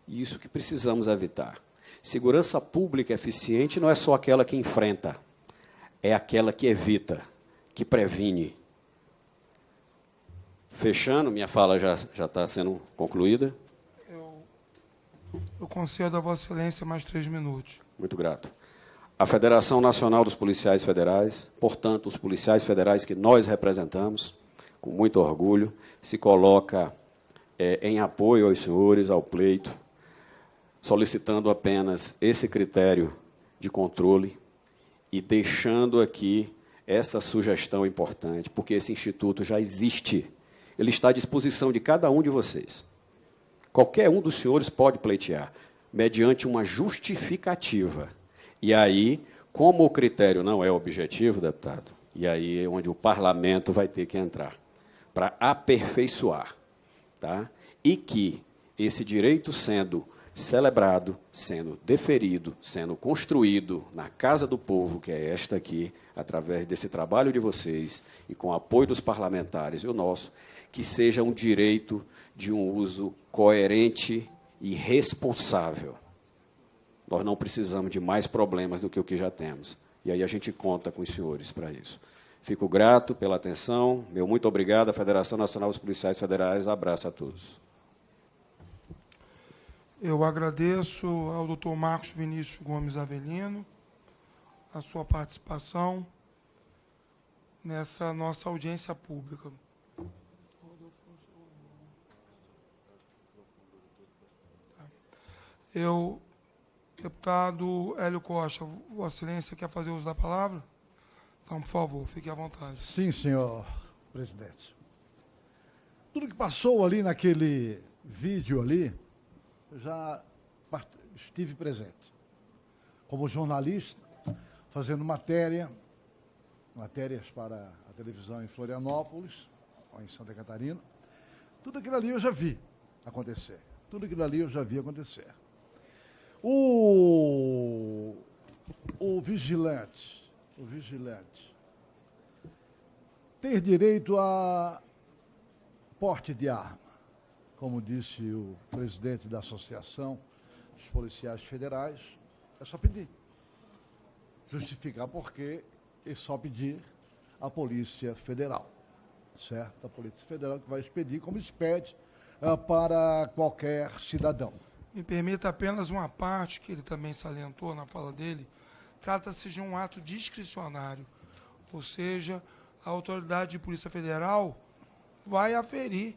Isso que precisamos evitar. Segurança pública eficiente não é só aquela que enfrenta, é aquela que evita, que previne. Fechando, minha fala já está sendo concluída. Eu concedo a Vossa Excelência mais 3 minutos. Muito grato. A Federação Nacional dos Policiais Federais, portanto, os policiais federais que nós representamos, com muito orgulho, se coloca em apoio aos senhores, ao pleito, solicitando apenas esse critério de controle e deixando aqui essa sugestão importante, porque esse instituto já existe. Ele está à disposição de cada um de vocês. Qualquer um dos senhores pode pleitear, mediante uma justificativa. E aí, como o critério não é objetivo, deputado, e aí é onde o parlamento vai ter que entrar, para aperfeiçoar, tá? E que esse direito sendo celebrado, sendo deferido, sendo construído na Casa do Povo, que é esta aqui, através desse trabalho de vocês e com o apoio dos parlamentares e o nosso, que seja um direito de um uso coerente e responsável. Nós não precisamos de mais problemas do que o que já temos. E aí a gente conta com os senhores para isso. Fico grato pela atenção. Meu muito obrigado à Federação Nacional dos Policiais Federais. Abraço a todos. Eu agradeço ao Dr. Marcos Vinícius Gomes Avelino a sua participação nessa nossa audiência pública. Deputado Hélio Costa, Vossa Excelência quer fazer uso da palavra? Então, por favor, fique à vontade. Sim, senhor presidente. Tudo que passou ali naquele vídeo ali, eu já estive presente. Como jornalista, fazendo matérias para a televisão em Florianópolis, ou em Santa Catarina. Tudo aquilo ali eu já vi acontecer. Tudo aquilo ali eu já vi acontecer. O vigilante ter direito a porte de arma, como disse o presidente da Associação dos Policiais Federais, é só pedir. Justificar porque é só pedir à Polícia Federal, certo? A Polícia Federal que vai expedir, como expede para qualquer cidadão. Me permita apenas uma parte que ele também salientou na fala dele. Trata-se de um ato discricionário, ou seja, a autoridade de Polícia Federal vai aferir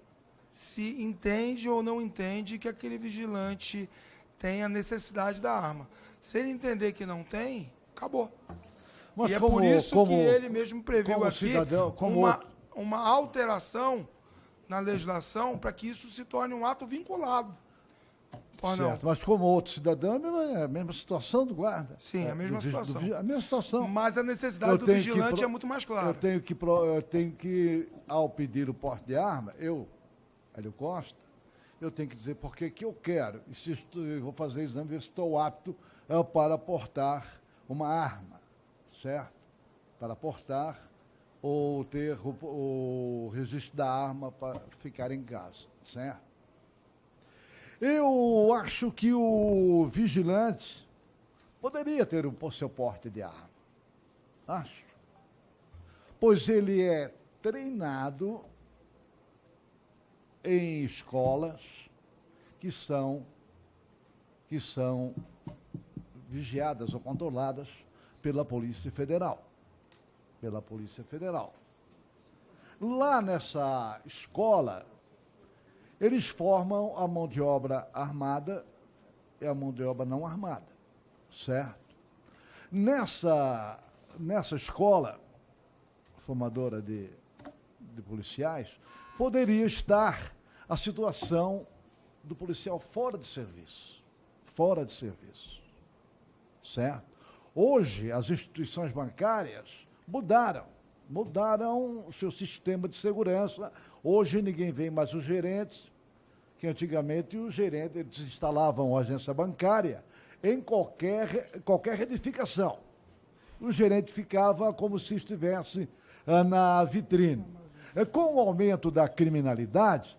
se entende ou não entende que aquele vigilante tem a necessidade da arma. Se ele entender que não tem, acabou. Mas e é por isso que ele mesmo previu aqui cidadão, uma alteração na legislação para que isso se torne um ato vinculado. Certo, mas como outro cidadão, é a mesma situação do guarda. Sim, a mesma situação. A mesma situação. Mas a necessidade do vigilante é muito mais clara. Eu tenho que, ao pedir o porte de arma, Hélio Costa, eu tenho que dizer por que eu quero. E se eu vou fazer exame, ver se estou apto para portar uma arma, certo? Para portar ou ter o registro da arma para ficar em casa, certo? Eu acho que o vigilante poderia ter o seu porte de arma. Acho. Pois ele é treinado em escolas que são vigiadas ou controladas pela Polícia Federal. Pela Polícia Federal. Lá nessa escola, eles formam a mão de obra armada e a mão de obra não armada, certo? Nessa escola, formadora de policiais, poderia estar a situação do policial fora de serviço, certo? Hoje, as instituições bancárias mudaram o seu sistema de segurança. Hoje, ninguém vê mais os gerentes, que antigamente os gerentes eles instalavam a agência bancária em qualquer edificação. O gerente ficava como se estivesse na vitrine. Com o aumento da criminalidade,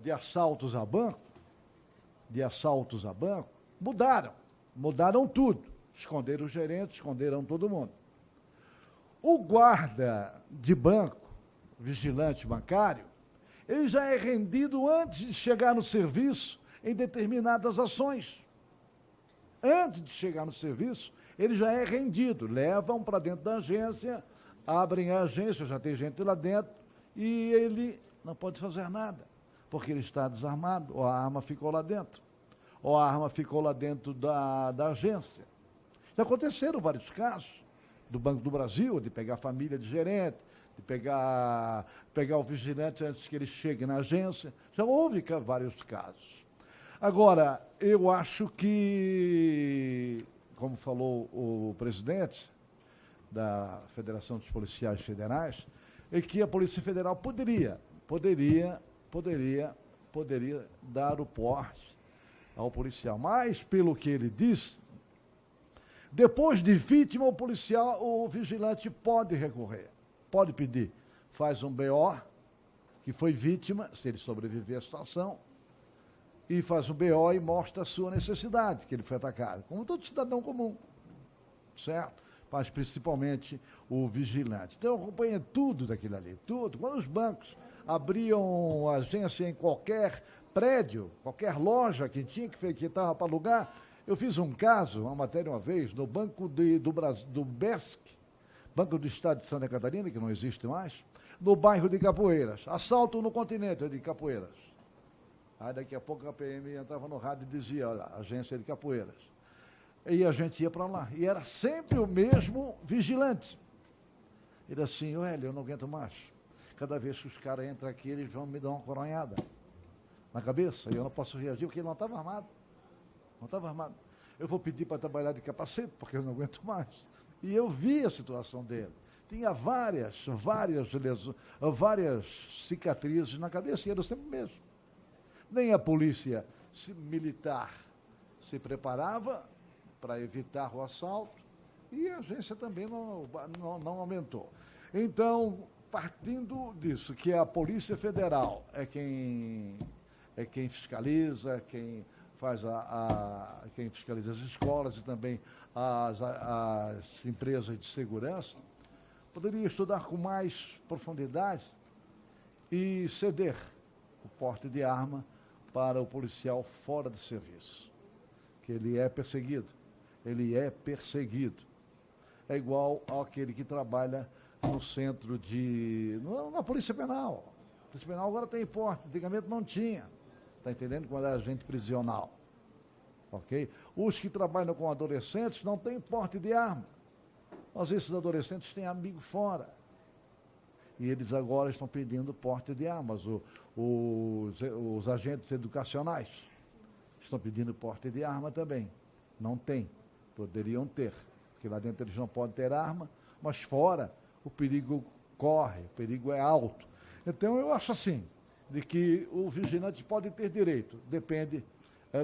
de assaltos a banco, mudaram tudo. Esconderam os gerentes, esconderam todo mundo. O guarda de banco, vigilante bancário, ele já é rendido antes de chegar no serviço em determinadas ações. Antes de chegar no serviço, ele já é rendido. Levam para dentro da agência, abrem a agência, já tem gente lá dentro, e ele não pode fazer nada, porque ele está desarmado, ou a arma ficou lá dentro, ou a arma ficou lá dentro da agência. Já aconteceram vários casos do Banco do Brasil, de pegar a família de gerente, de pegar o vigilante antes que ele chegue na agência. Já houve vários casos. Agora, eu acho que, como falou o presidente da Federação dos Policiais Federais, é que a Polícia Federal poderia dar o porte ao policial. Mas, pelo que ele disse, depois de vítima, o vigilante pode recorrer, pode pedir. Faz um BO, que foi vítima, se ele sobreviver à situação, e faz um BO e mostra a sua necessidade, que ele foi atacado, como todo cidadão comum, certo? Mas principalmente o vigilante. Então, acompanha tudo daquilo ali, tudo. Quando os bancos abriam agência em qualquer prédio, qualquer loja que tinha, que estava para alugar, eu fiz um caso, uma matéria uma vez, no Banco do BESC, Banco do Estado de Santa Catarina, que não existe mais, no bairro de Capoeiras. Assalto no continente de Capoeiras. Aí daqui a pouco a PM entrava no rádio e dizia, olha, agência de Capoeiras. E a gente ia para lá. E era sempre o mesmo vigilante. Ele assim, Hélio, eu não aguento mais. Cada vez que os caras entram aqui, eles vão me dar uma coronhada na cabeça. E eu não posso reagir, porque ele não estava armado. Não estava armado. Eu vou pedir para trabalhar de capacete, porque eu não aguento mais. E eu vi a situação dele. Tinha várias cicatrizes na cabeça, e era sempre o mesmo. Nem a polícia militar se preparava para evitar o assalto, e a agência também não aumentou. Então, partindo disso, que a Polícia Federal é quem fiscaliza, quem fiscaliza as escolas e também as empresas de segurança, poderia estudar com mais profundidade e ceder o porte de arma para o policial fora de serviço, que ele é perseguido. É igual àquele que trabalha no centro na Polícia Penal. A Polícia Penal agora tem porte, antigamente não tinha. Está entendendo? Quando é agente prisional. Ok? Os que trabalham com adolescentes não têm porte de arma. Mas esses adolescentes têm amigo fora. E eles agora estão pedindo porte de armas. Os agentes educacionais estão pedindo porte de arma também. Não tem. Poderiam ter. Porque lá dentro eles não podem ter arma, mas fora o perigo corre, o perigo é alto. Então eu acho assim, de que o vigilante pode ter direito, depende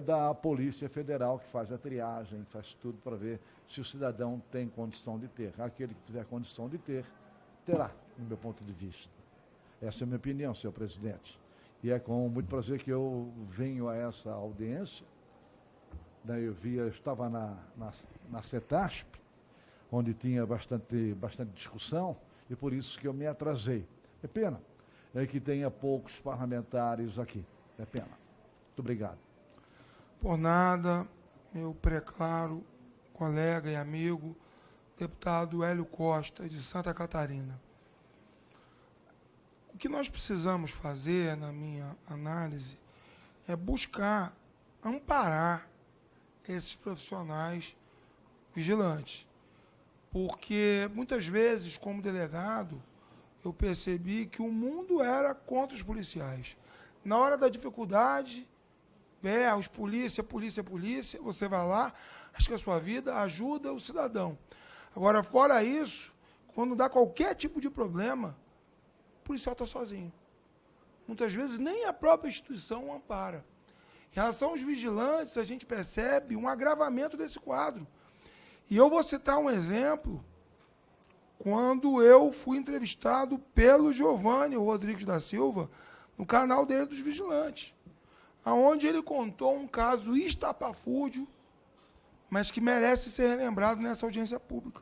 da Polícia Federal, que faz a triagem, faz tudo para ver se o cidadão tem condição de ter. Aquele que tiver condição de ter, terá, no meu ponto de vista. Essa é a minha opinião, senhor presidente. E é com muito prazer que eu venho a essa audiência. Eu estava na CETASP, onde tinha bastante discussão, e por isso que eu me atrasei. É pena que tenha poucos parlamentares aqui. É pena. Muito obrigado. Por nada, meu preclaro colega e amigo, deputado Hélio Costa, de Santa Catarina. O que nós precisamos fazer, na minha análise, é buscar amparar esses profissionais vigilantes. Porque, muitas vezes, como delegado, eu percebi que o mundo era contra os policiais. Na hora da dificuldade, os polícia, você vai lá, arrisca a sua vida, ajuda o cidadão. Agora, fora isso, quando dá qualquer tipo de problema, o policial está sozinho. Muitas vezes nem a própria instituição o ampara. Em relação aos vigilantes, a gente percebe um agravamento desse quadro. E eu vou citar um exemplo, quando eu fui entrevistado pelo Giovanni Rodrigues da Silva, no canal dele dos Vigilantes, onde ele contou um caso estapafúrdio, mas que merece ser relembrado nessa audiência pública.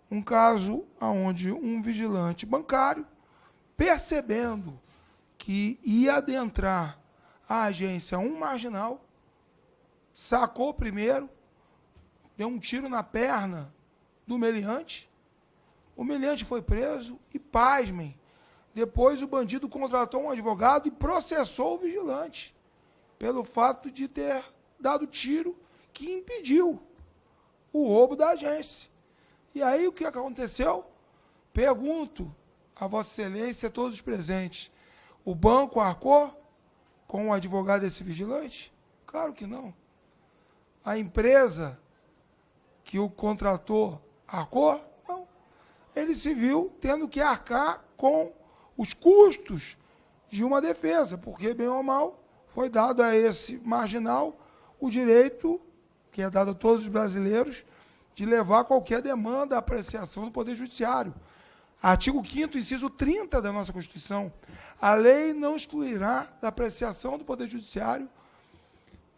Um caso onde um vigilante bancário, percebendo que ia adentrar a agência um marginal, sacou primeiro, deu um tiro na perna do meliante, o meliante foi preso e, pasmem, depois o bandido contratou um advogado e processou o vigilante pelo fato de ter dado tiro que impediu o roubo da agência. E aí o que aconteceu? Pergunto a Vossa Excelência e a todos os presentes, o banco arcou com o advogado desse vigilante? Claro que não. A empresa que o contratou arcou? Não. Ele se viu tendo que arcar com os custos de uma defesa, porque, bem ou mal, foi dado a esse marginal o direito, que é dado a todos os brasileiros, de levar qualquer demanda à apreciação do Poder Judiciário. Artigo 5º, inciso 30 da nossa Constituição. A lei não excluirá da apreciação do Poder Judiciário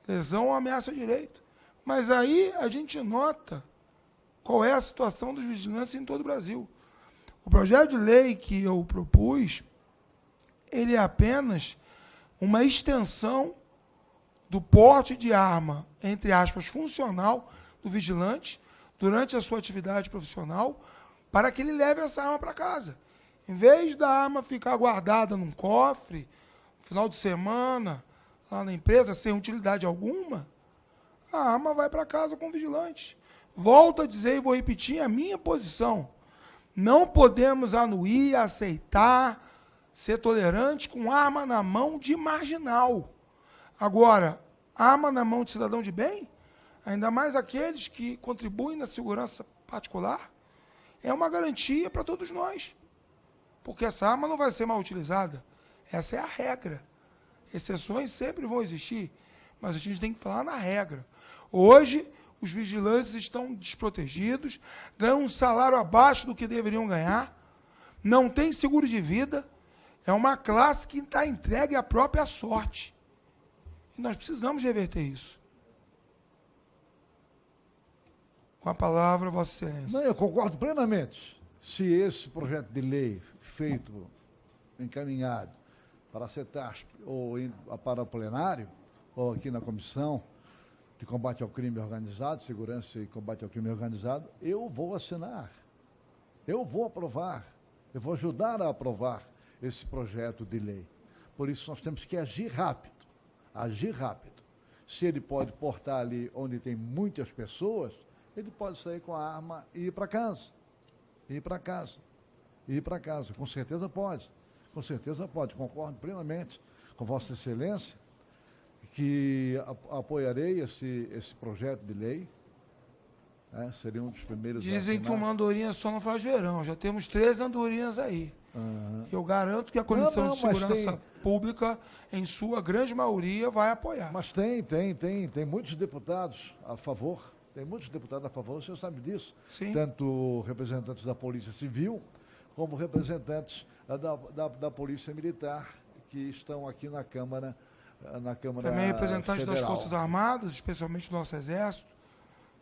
lesão ou ameaça ao direito. Mas aí a gente nota qual é a situação dos vigilantes em todo o Brasil. O projeto de lei que eu propus, ele é apenas uma extensão do porte de arma, entre aspas, funcional do vigilante, durante a sua atividade profissional, para que ele leve essa arma para casa. Em vez da arma ficar guardada num cofre, no final de semana, lá na empresa, sem utilidade alguma, a arma vai para casa com o vigilante. Volto a dizer e vou repetir a minha posição. Não podemos anuir, aceitar, ser tolerante com arma na mão de marginal. Agora, arma na mão de cidadão de bem, ainda mais aqueles que contribuem na segurança particular, é uma garantia para todos nós. Porque essa arma não vai ser mal utilizada. Essa é a regra. Exceções sempre vão existir, mas a gente tem que falar na regra. Hoje, os vigilantes estão desprotegidos, ganham um salário abaixo do que deveriam ganhar, não tem seguro de vida, é uma classe que está entregue à própria sorte. E nós precisamos reverter isso. Com a palavra, Vossa Excelência. Não, eu concordo plenamente. Se esse projeto de lei feito, encaminhado para a CETASP ou para o plenário, ou aqui na Comissão de Combate ao Crime Organizado, Segurança e Combate ao Crime Organizado, eu vou assinar. Eu vou aprovar. Eu vou ajudar a aprovar esse projeto de lei. Por isso, nós temos que agir rápido. Agir rápido. Se ele pode portar ali onde tem muitas pessoas, ele pode sair com a arma e ir para casa. Ir para casa. Ir para casa. Com certeza pode. Com certeza pode. Concordo plenamente com Vossa Excelência que apoiarei esse projeto de lei. Seria um dos primeiros. Dizem que uma andorinha só não faz verão. Já temos 13 andorinhas aí. Eu garanto que a Comissão de Segurança Pública, em sua grande maioria, vai apoiar. Mas tem muitos deputados a favor. Tem muitos deputados a favor, o senhor sabe disso. Sim. Tanto representantes da Polícia Civil, como representantes da Polícia Militar, que estão aqui na Câmara Também representantes Federal. das Forças Armadas, especialmente do nosso Exército,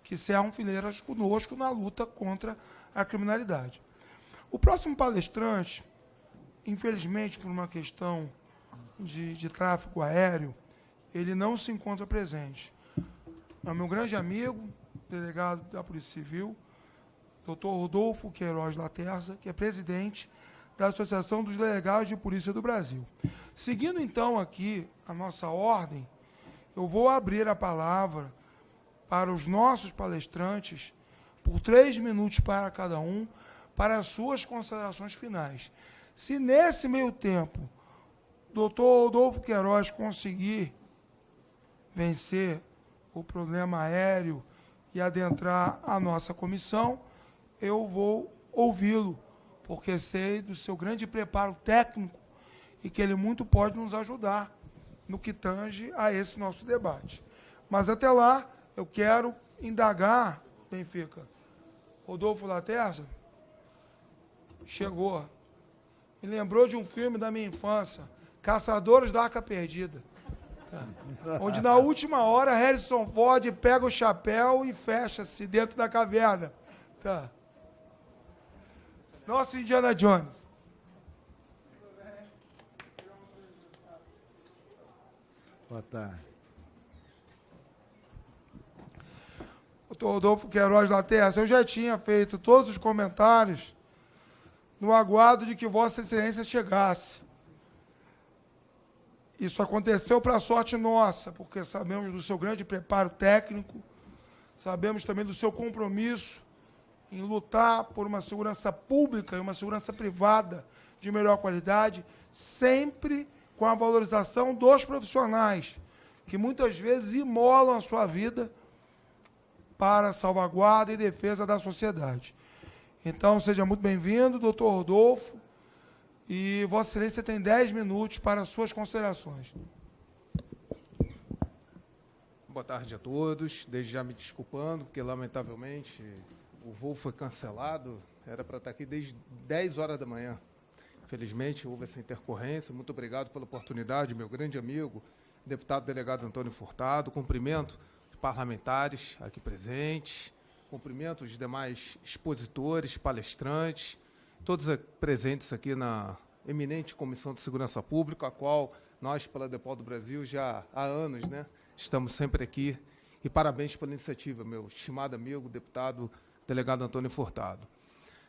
que serão fileiras conosco na luta contra a criminalidade. O próximo palestrante, infelizmente, por uma questão de tráfego aéreo, ele não se encontra presente. É meu grande amigo, delegado da Polícia Civil, Dr. Rodolfo Queiroz Laterza, que é presidente da Associação dos Delegados de Polícia do Brasil. Seguindo, então, aqui a nossa ordem, eu vou abrir a palavra para os nossos palestrantes, por 3 minutos para cada um, para as suas considerações finais. Se nesse meio tempo, Dr. Rodolfo Queiroz conseguir vencer o problema aéreo e adentrar a nossa comissão, eu vou ouvi-lo, porque sei do seu grande preparo técnico e que ele muito pode nos ajudar no que tange a esse nosso debate. Mas até lá, eu quero indagar, Benfica, Rodolfo Laterza chegou, me lembrou de um filme da minha infância, Caçadores da Arca Perdida, onde na última hora Harrison Ford pega o chapéu e fecha-se dentro da caverna. Tá. Nosso Indiana Jones. Boa tarde. Doutor Rodolfo Queiroz Laterza, eu já tinha feito todos os comentários no aguardo de que Vossa Excelência chegasse. Isso aconteceu para a sorte nossa, porque sabemos do seu grande preparo técnico, sabemos também do seu compromisso em lutar por uma segurança pública e uma segurança privada de melhor qualidade, sempre com a valorização dos profissionais, que muitas vezes imolam a sua vida para a salvaguarda e defesa da sociedade. Então, seja muito bem-vindo, doutor Rodolfo, e Vossa Excelência tem 10 minutos para as suas considerações. Boa tarde a todos, desde já me desculpando, porque lamentavelmente o voo foi cancelado, era para estar aqui desde 10 horas da manhã. Infelizmente houve essa intercorrência, muito obrigado pela oportunidade, meu grande amigo, deputado delegado Antônio Furtado, cumprimento os parlamentares aqui presentes, cumprimento os demais expositores, palestrantes, todos presentes aqui na eminente Comissão de Segurança Pública, a qual nós, pela DEPOL do Brasil, já há anos, né, estamos sempre aqui. E parabéns pela iniciativa, meu estimado amigo, deputado delegado Antônio Furtado.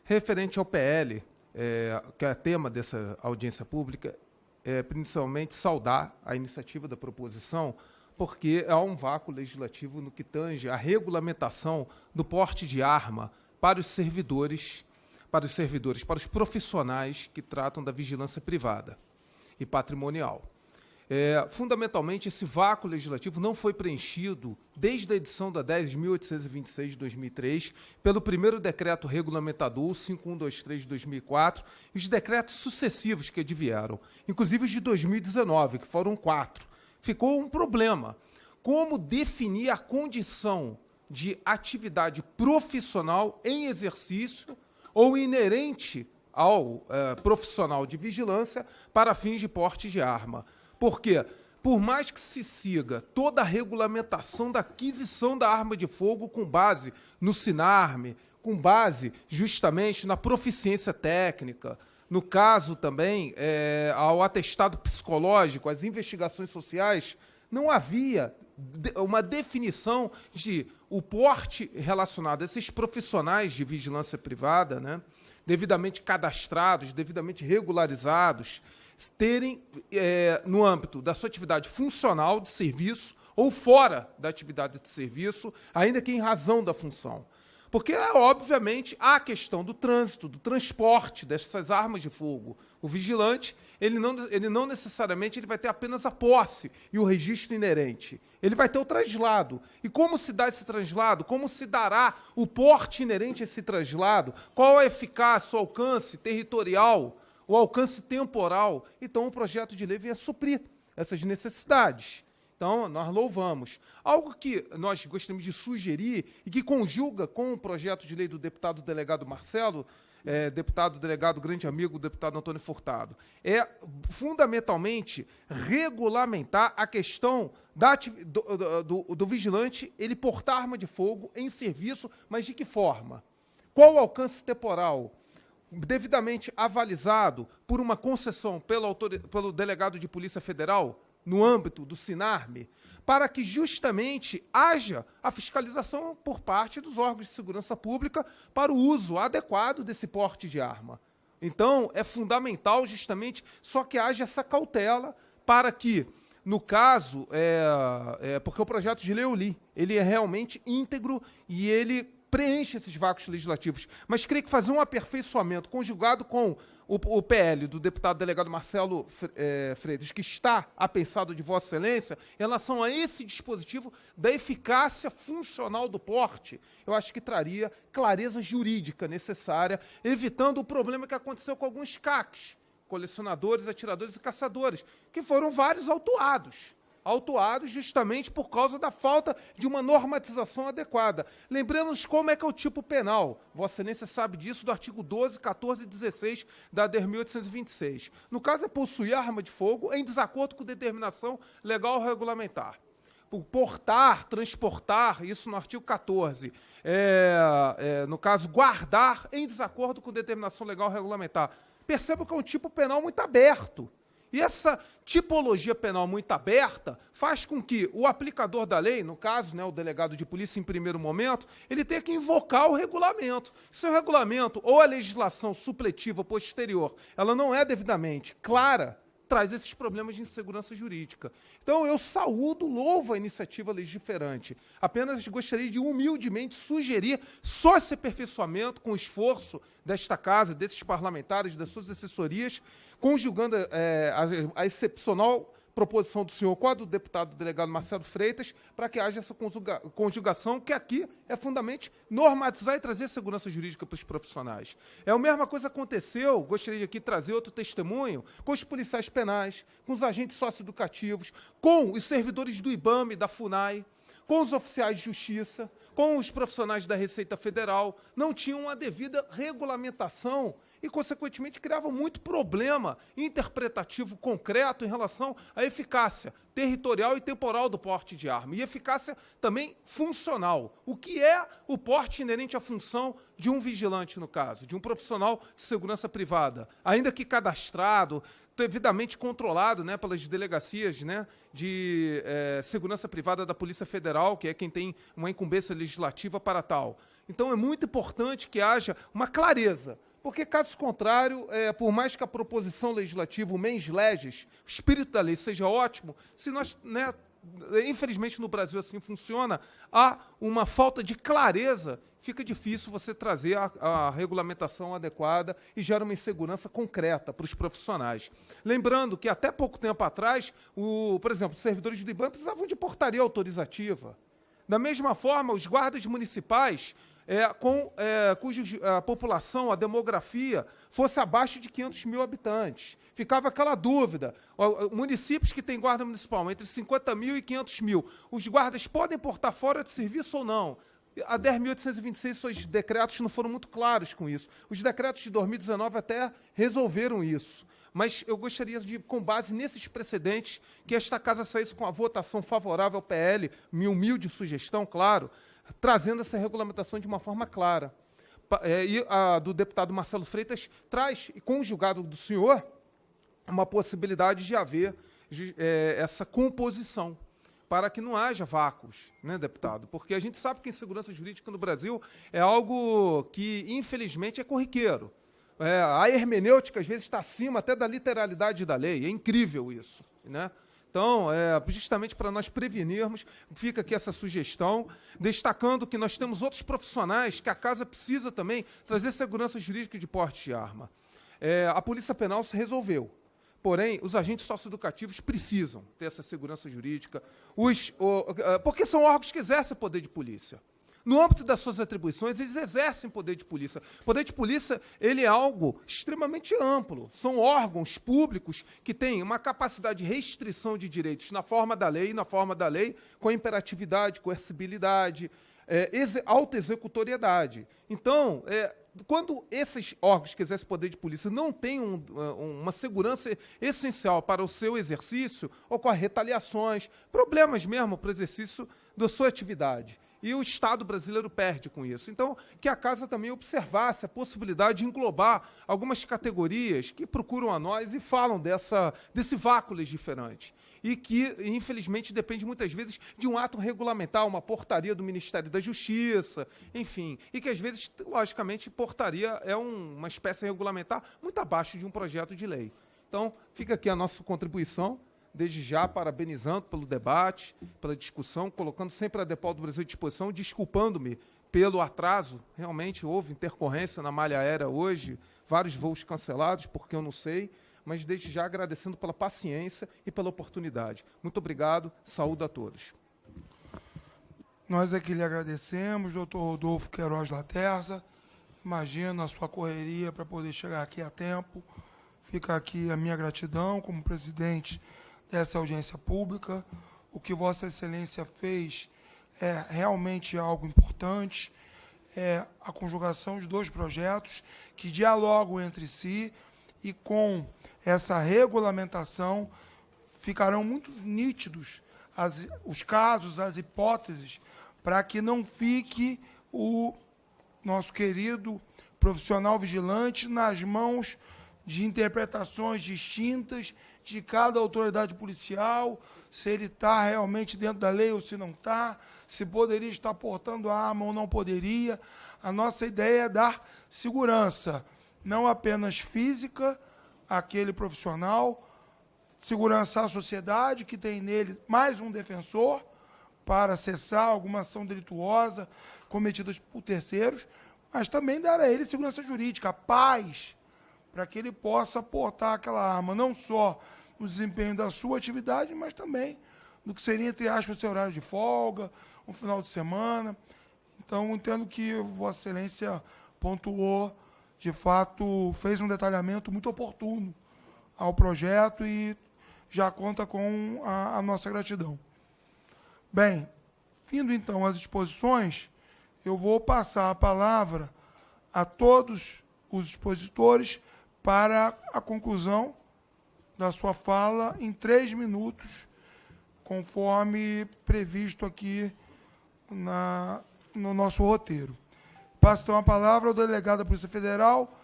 Referente ao PL, que é tema dessa audiência pública, principalmente saudar a iniciativa da proposição, porque há um vácuo legislativo no que tange a regulamentação do porte de arma para os servidores, para os profissionais que tratam da vigilância privada e patrimonial. Fundamentalmente, esse vácuo legislativo não foi preenchido desde a edição da 10.826 de 2003, pelo primeiro decreto regulamentador, 5123 de 2004, e os decretos sucessivos que advieram, inclusive os de 2019, que foram 4. Ficou um problema. Como definir a condição de atividade profissional em exercício ou inerente ao profissional de vigilância para fins de porte de arma? Porque, por mais que se siga toda a regulamentação da aquisição da arma de fogo com base no SINARME, com base justamente na proficiência técnica, no caso também ao atestado psicológico, às investigações sociais, não havia uma definição de o porte relacionado a esses profissionais de vigilância privada, né, devidamente cadastrados, devidamente regularizados, terem, no âmbito da sua atividade funcional de serviço ou fora da atividade de serviço, ainda que em razão da função. Porque, obviamente, há a questão do trânsito, do transporte dessas armas de fogo. O vigilante, ele não necessariamente ele vai ter apenas a posse e o registro inerente. Ele vai ter o traslado. E como se dá esse traslado? Como se dará o porte inerente a esse traslado? Qual a eficácia, o alcance territorial, o alcance temporal? Então, o projeto de lei vem a suprir essas necessidades. Então, nós louvamos. Algo que nós gostaríamos de sugerir e que conjuga com o projeto de lei do deputado delegado Marcelo, deputado delegado grande amigo do deputado Antônio Furtado, é fundamentalmente regulamentar a questão do vigilante ele portar arma de fogo em serviço, mas de que forma? Qual o alcance temporal? Devidamente avalizado por uma concessão pelo delegado de Polícia Federal, no âmbito do SINARME, para que justamente haja a fiscalização por parte dos órgãos de segurança pública para o uso adequado desse porte de arma. Então, é fundamental justamente só que haja essa cautela para que, no caso, porque o projeto de lei eu li, ele é realmente íntegro e ele preenche esses vácuos legislativos, mas creio que fazer um aperfeiçoamento conjugado com o PL do deputado delegado Marcelo Freitas, que está apensado de Vossa Excelência, em relação a esse dispositivo da eficácia funcional do porte, eu acho que traria clareza jurídica necessária, evitando o problema que aconteceu com alguns CACs, colecionadores, atiradores e caçadores, que foram vários autuados justamente por causa da falta de uma normatização adequada. Lembremos como é que é o tipo penal. Vossa Excelência sabe disso do artigo 12, 14 e 16 da ADER 1826. No caso, é possuir arma de fogo em desacordo com determinação legal ou regulamentar. Por portar, transportar, isso no artigo 14. No caso, guardar em desacordo com determinação legal ou regulamentar. Perceba que é um tipo penal muito aberto. E essa tipologia penal muito aberta faz com que o aplicador da lei, no caso, né, o delegado de polícia em primeiro momento, ele tenha que invocar o regulamento. Se o regulamento ou a legislação supletiva posterior, ela não é devidamente clara, traz esses problemas de insegurança jurídica. Então, eu saúdo, louvo a iniciativa legiferante. Apenas gostaria de humildemente sugerir só esse aperfeiçoamento com o esforço desta casa, desses parlamentares, das suas assessorias, conjugando a excepcional proposição do senhor com a do deputado delegado Marcelo Freitas, para que haja essa conjugação, que aqui é fundamentalmente normatizar e trazer segurança jurídica para os profissionais. A mesma coisa aconteceu, gostaria de aqui trazer outro testemunho, com os policiais penais, com os agentes socioeducativos, com os servidores do IBAMA e da FUNAI, com os oficiais de justiça, com os profissionais da Receita Federal, não tinham a devida regulamentação e, consequentemente, criava muito problema interpretativo concreto em relação à eficácia territorial e temporal do porte de arma. E eficácia também funcional. O que é o porte inerente à função de um vigilante, no caso, de um profissional de segurança privada? Ainda que cadastrado, devidamente controlado, né, pelas delegacias, né, de segurança privada da Polícia Federal, que é quem tem uma incumbência legislativa para tal. Então, é muito importante que haja uma clareza. Porque, caso contrário, por mais que a proposição legislativa, o mens legis, o espírito da lei seja ótimo, se nós, né, infelizmente no Brasil assim funciona, há uma falta de clareza, fica difícil você trazer a regulamentação adequada e gera uma insegurança concreta para os profissionais. Lembrando que até pouco tempo atrás, por exemplo, os servidores do IBAMA precisavam de portaria autorizativa. Da mesma forma, os guardas municipais, cuja população, a demografia, fosse abaixo de 500 mil habitantes. Ficava aquela dúvida. Municípios que têm guarda municipal entre 50 mil e 500 mil, os guardas podem portar fora de serviço ou não? A ADER 1826, seus decretos não foram muito claros com isso. Os decretos de 2019 até resolveram isso. Mas eu gostaria de, com base nesses precedentes, que esta casa saísse com a votação favorável ao PL, minha humilde sugestão, claro, trazendo essa regulamentação de uma forma clara. E a do deputado Marcelo Freitas traz, conjugado do senhor, uma possibilidade de haver essa composição, para que não haja vácuos, né, deputado? Porque a gente sabe que a insegurança jurídica no Brasil é algo que, infelizmente, é corriqueiro. A hermenêutica, às vezes, está acima até da literalidade da lei. É incrível isso, né? Então, justamente para nós prevenirmos, fica aqui essa sugestão, destacando que nós temos outros profissionais que a casa precisa também trazer segurança jurídica de porte de arma. A Polícia Penal se resolveu. Porém, os agentes socioeducativos precisam ter essa segurança jurídica, porque são órgãos que exercem poder de polícia. No âmbito das suas atribuições, eles exercem poder de polícia. O poder de polícia, ele é algo extremamente amplo. São órgãos públicos que têm uma capacidade de restrição de direitos na forma da lei, com imperatividade, coercibilidade, autoexecutoriedade. Então, quando esses órgãos que exercem poder de polícia não têm uma segurança essencial para o seu exercício, ocorrem retaliações, problemas mesmo para o exercício da sua atividade. E o Estado brasileiro perde com isso. Então, que a casa também observasse a possibilidade de englobar algumas categorias que procuram a nós e falam desse vácuo legiferante. E que, infelizmente, depende muitas vezes de um ato regulamentar, uma portaria do Ministério da Justiça, enfim. E que, às vezes, logicamente, portaria é uma espécie regulamentar muito abaixo de um projeto de lei. Então, fica aqui a nossa contribuição. Desde já, parabenizando pelo debate, pela discussão, colocando sempre a Depol do Brasil à disposição, desculpando-me pelo atraso, realmente houve intercorrência na malha aérea hoje, vários voos cancelados, porque eu não sei, mas desde já agradecendo pela paciência e pela oportunidade. Muito obrigado, saúde a todos. Nós aqui lhe agradecemos, doutor Rodolfo Queiroz Laterza. Imagina a sua correria para poder chegar aqui a tempo. Fica aqui a minha gratidão como presidente dessa audiência pública. O que Vossa Excelência fez é realmente algo importante. É a conjugação de dois projetos que dialogam entre si e com essa regulamentação ficarão muito nítidos os casos, as hipóteses, para que não fique o nosso querido profissional vigilante nas mãos de interpretações distintas de cada autoridade policial, se ele está realmente dentro da lei ou se não está, se poderia estar portando a arma ou não poderia. A nossa ideia é dar segurança, não apenas física, àquele profissional, segurança à sociedade, que tem nele mais um defensor para cessar alguma ação delituosa cometida por terceiros, mas também dar a ele segurança jurídica, paz, para que ele possa portar aquela arma, não só no desempenho da sua atividade, mas também no que seria, entre aspas, seu horário de folga, um final de semana. Então, entendo que Vossa Excelência pontuou, de fato, fez um detalhamento muito oportuno ao projeto e já conta com a nossa gratidão. Bem, vindo então às exposições, eu vou passar a palavra a todos os expositores para a conclusão da sua fala em 3 minutos, conforme previsto aqui no nosso roteiro. Passo então a palavra ao delegado da Polícia Federal.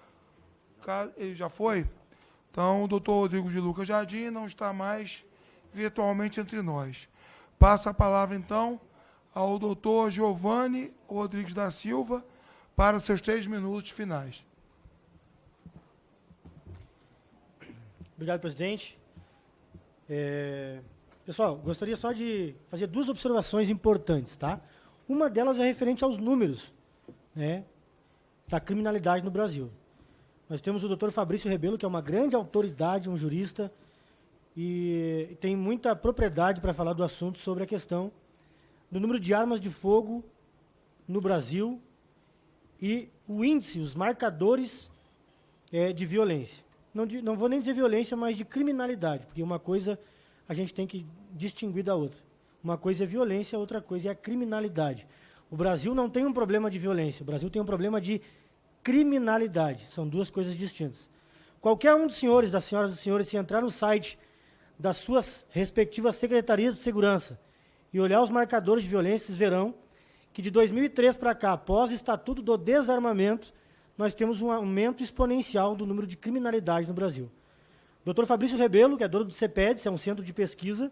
Ele já foi? Então, o doutor Rodrigo de Lucas Jardim não está mais virtualmente entre nós. Passo a palavra, então, ao doutor Giovanni Rodrigues da Silva para seus 3 minutos finais. Obrigado, presidente. Pessoal, gostaria só de fazer 2 observações importantes, tá? Uma delas é referente aos números, né, da criminalidade no Brasil. Nós temos o doutor Fabrício Rebelo, que é uma grande autoridade, um jurista, e tem muita propriedade para falar do assunto sobre a questão do número de armas de fogo no Brasil e o índice, os marcadores de violência. Não vou nem dizer violência, mas de criminalidade, porque uma coisa a gente tem que distinguir da outra. Uma coisa é violência, outra coisa é a criminalidade. O Brasil não tem um problema de violência, o Brasil tem um problema de criminalidade. São 2 coisas distintas. Qualquer um dos senhores, das senhoras e dos senhores, se entrar no site das suas respectivas secretarias de segurança e olhar os marcadores de violência, vocês verão que de 2003 para cá, após o Estatuto do Desarmamento, nós temos um aumento exponencial do número de criminalidade no Brasil. O Dr. Fabrício Rebelo, que é dono do CEPEDS, é um centro de pesquisa,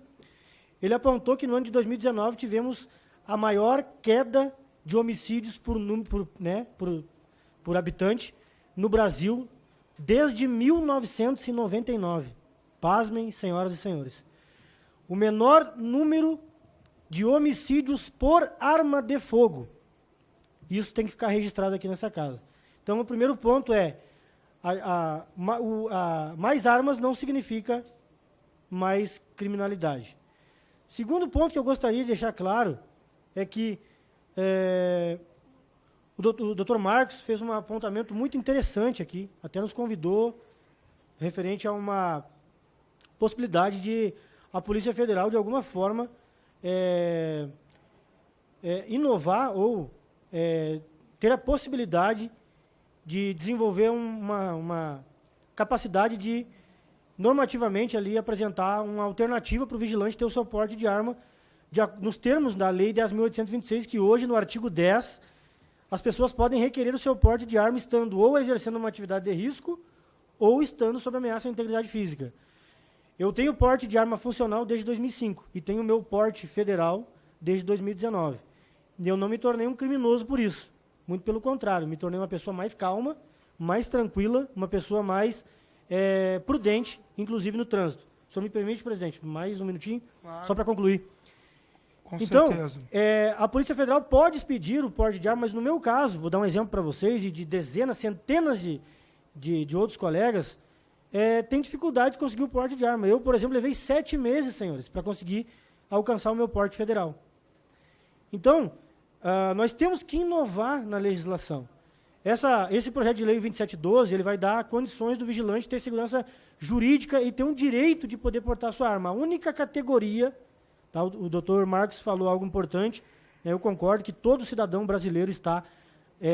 ele apontou que no ano de 2019 tivemos a maior queda de homicídios por habitante no Brasil desde 1999. Pasmem, senhoras e senhores. O menor número de homicídios por arma de fogo. Isso tem que ficar registrado aqui nessa casa. Então, o primeiro ponto é, mais armas não significa mais criminalidade. Segundo ponto que eu gostaria de deixar claro é que o doutor Marcos fez um apontamento muito interessante aqui, até nos convidou, referente a uma possibilidade de a Polícia Federal, de alguma forma, inovar ou ter a possibilidade de desenvolver uma capacidade de, normativamente, ali apresentar uma alternativa para o vigilante ter o seu porte de arma, nos termos da Lei 10.826, que hoje, no artigo 10, as pessoas podem requerer o seu porte de arma estando ou exercendo uma atividade de risco ou estando sob ameaça à integridade física. Eu tenho porte de arma funcional desde 2005 e tenho o meu porte federal desde 2019. E eu não me tornei um criminoso por isso. Muito pelo contrário, me tornei uma pessoa mais calma, mais tranquila, uma pessoa mais prudente, inclusive no trânsito. O senhor me permite, presidente, mais um minutinho? Claro. Só para concluir. Com Então, certeza. a Polícia Federal pode expedir o porte de arma, mas no meu caso, vou dar um exemplo para vocês, e de dezenas, centenas de outros colegas, tem dificuldade de conseguir o porte de arma. Eu, por exemplo, levei 7 meses, senhores, para conseguir alcançar o meu porte federal. Então, nós temos que inovar na legislação. Esse projeto de lei 2712, ele vai dar condições do vigilante ter segurança jurídica e ter um direito de poder portar sua arma. A única categoria, tá, o doutor Marcos falou algo importante, eu concordo que todo cidadão brasileiro está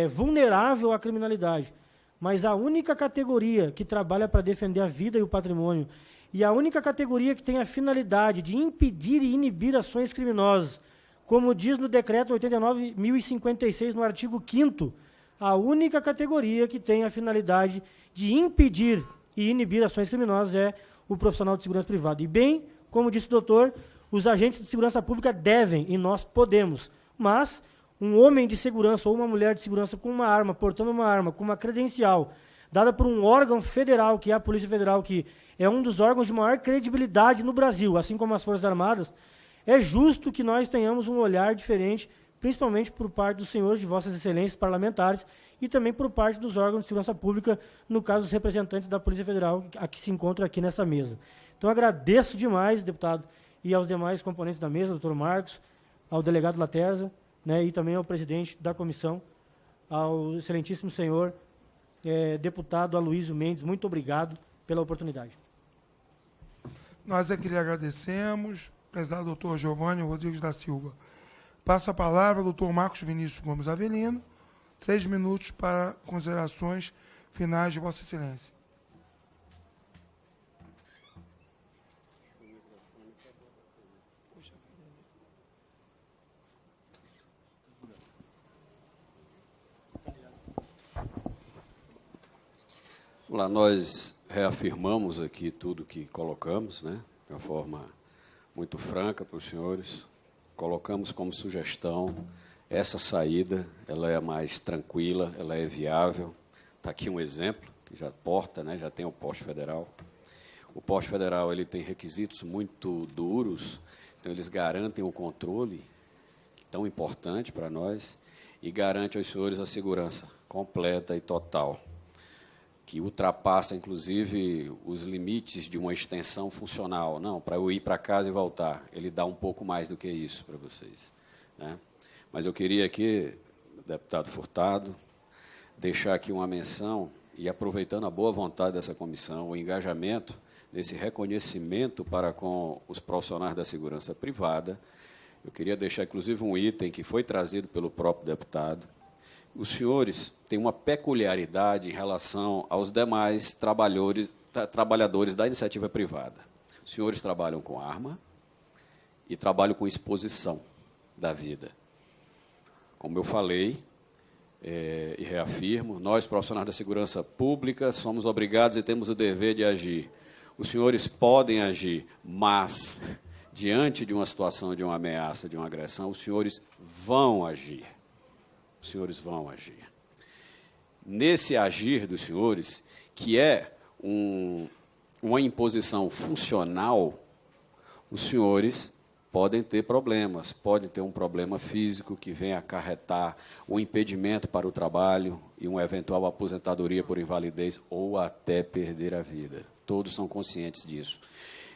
vulnerável à criminalidade, mas a única categoria que trabalha para defender a vida e o patrimônio, e a única categoria que tem a finalidade de impedir e inibir ações criminosas, como diz no decreto 89.056, no artigo 5º, a única categoria que tem a finalidade de impedir e inibir ações criminosas é o profissional de segurança privada. E bem, como disse o doutor, os agentes de segurança pública devem, e nós podemos, mas um homem de segurança ou uma mulher de segurança com uma arma, portando uma arma, com uma credencial, dada por um órgão federal, que é a Polícia Federal, que é um dos órgãos de maior credibilidade no Brasil, assim como as Forças Armadas, é justo que nós tenhamos um olhar diferente, principalmente por parte dos senhores de vossas excelências parlamentares e também por parte dos órgãos de segurança pública, no caso dos representantes da Polícia Federal, que se encontram aqui nessa mesa. Então, agradeço demais, deputado, e aos demais componentes da mesa, doutor Marcos, ao delegado Laterza, né, e também ao presidente da comissão, ao excelentíssimo senhor deputado Aloysio Mendes, muito obrigado pela oportunidade. Nós é que lhe agradecemos, prezado doutor Giovanni Rodrigues da Silva. Passo a palavra ao doutor Marcos Vinícius Gomes Avelino, 3 minutos para considerações finais de Vossa Excelência. Vamos lá, nós reafirmamos aqui tudo que colocamos, né, de uma forma muito franca para os senhores. Colocamos como sugestão essa saída, ela é a mais tranquila, ela é viável. Está aqui um exemplo, que já porta, né, já tem o poste federal. O poste federal ele tem requisitos muito duros, então eles garantem o controle, tão importante para nós, e garante aos senhores a segurança completa e total, que ultrapassa, inclusive, os limites de uma extensão funcional. Não, para eu ir para casa e voltar, ele dá um pouco mais do que isso para vocês, né? Mas eu queria aqui, deputado Furtado, deixar aqui uma menção, e aproveitando a boa vontade dessa comissão, o engajamento nesse reconhecimento para com os profissionais da segurança privada. Eu queria deixar, inclusive, um item que foi trazido pelo próprio deputado. Os senhores têm uma peculiaridade em relação aos demais trabalhadores da iniciativa privada. Os senhores trabalham com arma e trabalham com exposição da vida. Como eu falei, e reafirmo, nós, profissionais da segurança pública, somos obrigados e temos o dever de agir. Os senhores podem agir, mas, diante de uma situação de uma ameaça, de uma agressão, os senhores vão agir. Os senhores vão agir. Nesse agir dos senhores, que é uma imposição funcional, os senhores podem ter problemas, podem ter um problema físico que venha acarretar um impedimento para o trabalho e uma eventual aposentadoria por invalidez ou até perder a vida. Todos são conscientes disso.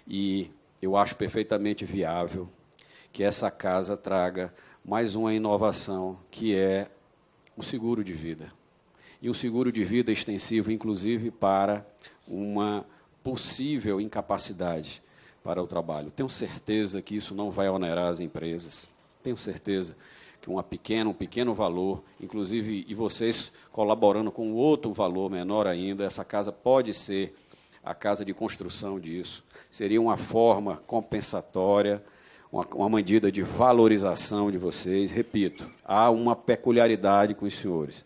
E eu acho perfeitamente viável que essa casa traga mais uma inovação, que é o seguro de vida. E um seguro de vida extensivo, inclusive, para uma possível incapacidade para o trabalho. Tenho certeza que isso não vai onerar as empresas. Tenho certeza que um pequeno valor, inclusive, e vocês colaborando com outro valor menor ainda, essa casa pode ser a casa de construção disso. Seria uma forma compensatória, uma medida de valorização de vocês. Repito, há uma peculiaridade com os senhores.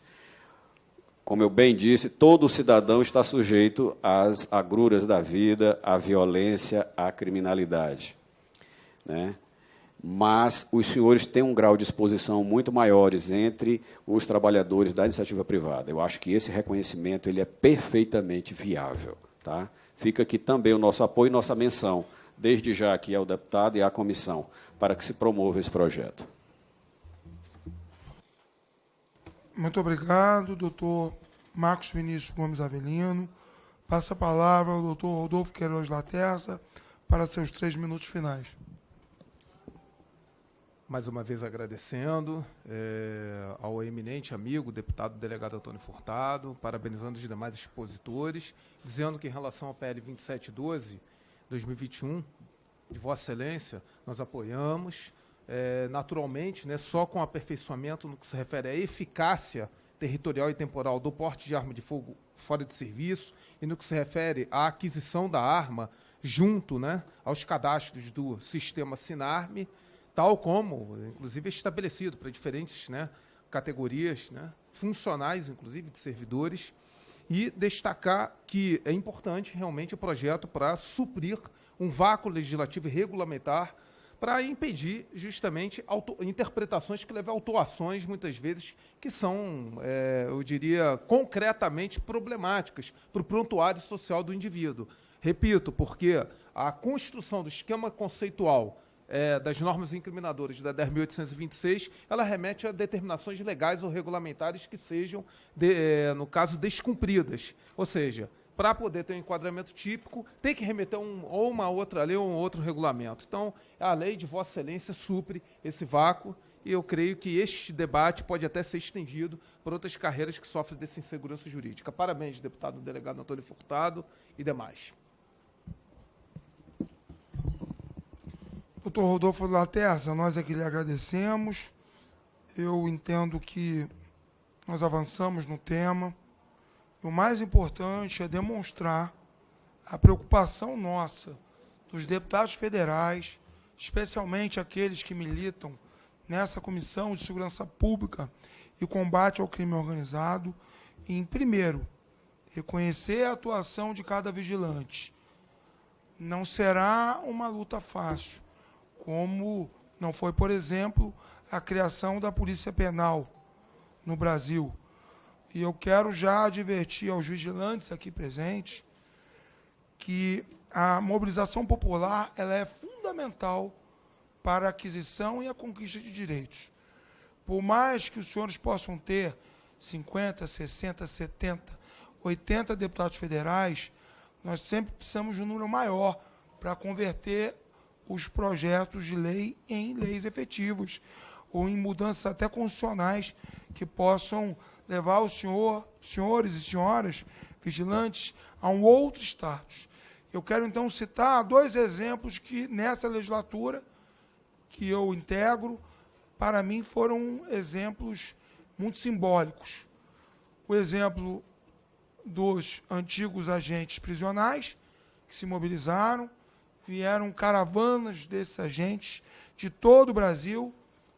Como eu bem disse, todo cidadão está sujeito às agruras da vida, à violência, à criminalidade, né? Mas os senhores têm um grau de exposição muito maiores entre os trabalhadores da iniciativa privada. Eu acho que esse reconhecimento ele é perfeitamente viável, tá? Fica aqui também o nosso apoio e nossa menção desde já aqui ao deputado e à comissão, para que se promova esse projeto. Muito obrigado, doutor Marcos Vinícius Gomes Avelino. Passa a palavra ao doutor Rodolfo Queiroz Laterza para seus 3 minutos finais. Mais uma vez agradecendo ao eminente amigo, deputado delegado Antônio Furtado, parabenizando os demais expositores, dizendo que em relação ao PL 2712, 2021, de Vossa Excelência, nós apoiamos, naturalmente, né, só com aperfeiçoamento no que se refere à eficácia territorial e temporal do porte de arma de fogo fora de serviço e no que se refere à aquisição da arma junto, né, aos cadastros do sistema Sinarme, tal como, inclusive, é estabelecido para diferentes, né, categorias, né, funcionais, inclusive, de servidores, e destacar que é importante realmente o projeto para suprir um vácuo legislativo e regulamentar para impedir justamente interpretações que levam a autuações, muitas vezes, que são, eu diria, concretamente problemáticas para o prontuário social do indivíduo. Repito, porque a construção do esquema conceitual das normas incriminadoras da 10.826, ela remete a determinações legais ou regulamentares que sejam, no caso, descumpridas. Ou seja, para poder ter um enquadramento típico, tem que remeter ou uma outra lei ou um outro regulamento. Então, a lei de Vossa Excelência supre esse vácuo e eu creio que este debate pode até ser estendido por outras carreiras que sofrem dessa insegurança jurídica. Parabéns, deputado delegado Antônio Furtado e demais. Doutor Rodolfo Laterza, nós aqui lhe agradecemos. Eu entendo que nós avançamos no tema. E o mais importante é demonstrar a preocupação nossa, dos deputados federais, especialmente aqueles que militam nessa Comissão de Segurança Pública e Combate ao Crime Organizado, em, primeiro, reconhecer a atuação de cada vigilante. Não será uma luta fácil, como não foi, por exemplo, a criação da Polícia Penal no Brasil. E eu quero já advertir aos vigilantes aqui presentes que a mobilização popular ela é fundamental para a aquisição e a conquista de direitos. Por mais que os senhores possam ter 50, 60, 70, 80 deputados federais, nós sempre precisamos de um número maior para converter os projetos de lei em leis efetivas ou em mudanças até constitucionais que possam levar os senhores e senhoras vigilantes a um outro status. Eu quero, então, citar 2 exemplos que, nessa legislatura, que eu integro, para mim, foram exemplos muito simbólicos. O exemplo dos antigos agentes prisionais, que se mobilizaram, vieram caravanas desses agentes de todo o Brasil,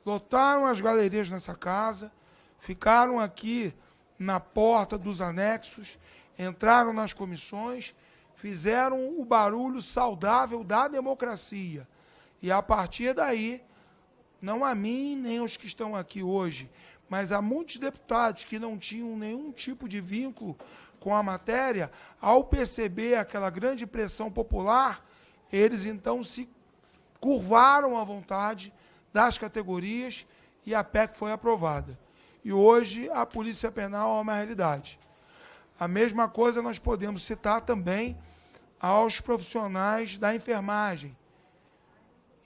lotaram as galerias nessa casa, ficaram aqui na porta dos anexos, entraram nas comissões, fizeram o barulho saudável da democracia. E, a partir daí, não a mim nem aos que estão aqui hoje, mas a muitos deputados que não tinham nenhum tipo de vínculo com a matéria, ao perceber aquela grande pressão popular, eles, então, se curvaram à vontade das categorias e a PEC foi aprovada. E hoje a Polícia Penal é uma realidade. A mesma coisa nós podemos citar também aos profissionais da enfermagem.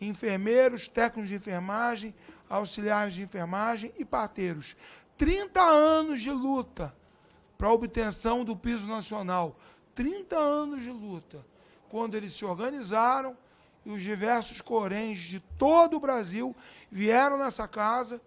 Enfermeiros, técnicos de enfermagem, auxiliares de enfermagem e parteiros. 30 anos de luta para a obtenção do piso nacional. 30 anos de luta. Quando eles se organizaram e os diversos coréns de todo o Brasil vieram nessa casa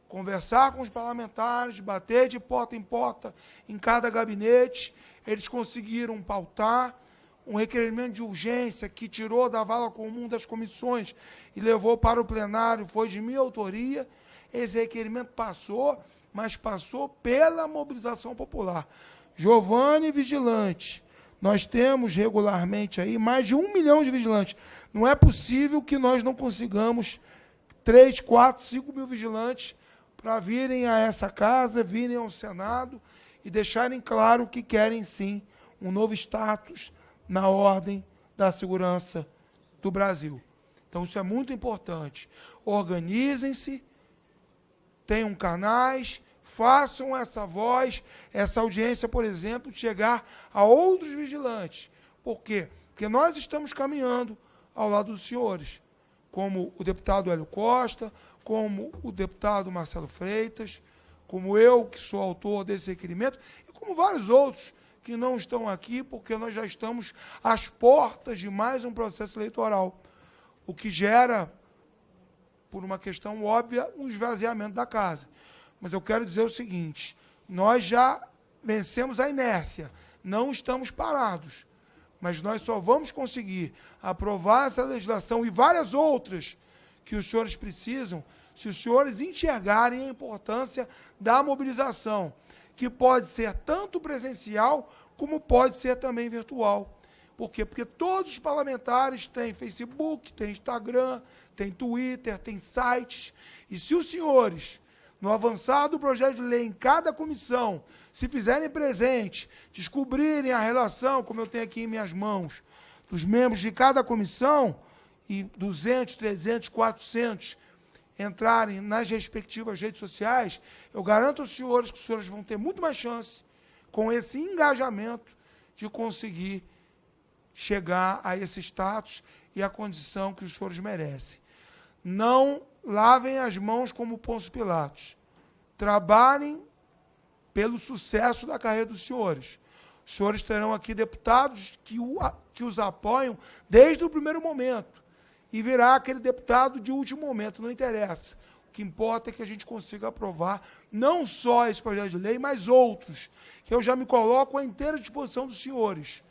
conversar com os parlamentares, bater de porta em porta em cada gabinete, eles conseguiram pautar um requerimento de urgência que tirou da vala comum das comissões e levou para o plenário, foi de minha autoria. Esse requerimento passou, mas passou pela mobilização popular. Giovanni Vigilante, nós temos regularmente aí mais de 1 milhão de vigilantes. Não é possível que nós não consigamos 3, 4, 5 mil vigilantes para virem a essa casa, virem ao Senado e deixarem claro que querem, sim, um novo status na ordem da segurança do Brasil. Então, isso é muito importante. Organizem-se, tenham canais, façam essa voz, essa audiência, por exemplo, chegar a outros vigilantes. Por quê? Porque nós estamos caminhando ao lado dos senhores, como o deputado Hélio Costa, como o deputado Marcelo Freitas, como eu, que sou autor desse requerimento, e como vários outros que não estão aqui, porque nós já estamos às portas de mais um processo eleitoral, o que gera, por uma questão óbvia, um esvaziamento da casa. Mas eu quero dizer o seguinte, nós já vencemos a inércia, não estamos parados, mas nós só vamos conseguir aprovar essa legislação e várias outras que os senhores precisam, se os senhores enxergarem a importância da mobilização, que pode ser tanto presencial, como pode ser também virtual. Por quê? Porque todos os parlamentares têm Facebook, têm Instagram, têm Twitter, têm sites, e se os senhores, no avançar do projeto de lei em cada comissão, se fizerem presente, descobrirem a relação, como eu tenho aqui em minhas mãos, dos membros de cada comissão, e 200, 300, 400 entrarem nas respectivas redes sociais, eu garanto aos senhores que os senhores vão ter muito mais chance, com esse engajamento, de conseguir chegar a esse status e a condição que os senhores merecem. Não lavem as mãos como Pôncio Pilatos. Trabalhem pelo sucesso da carreira dos senhores. Os senhores terão aqui deputados que os apoiam desde o primeiro momento. E virá aquele deputado de último momento, não interessa. O que importa é que a gente consiga aprovar não só esse projeto de lei, mas outros, que eu já me coloco à inteira disposição dos senhores,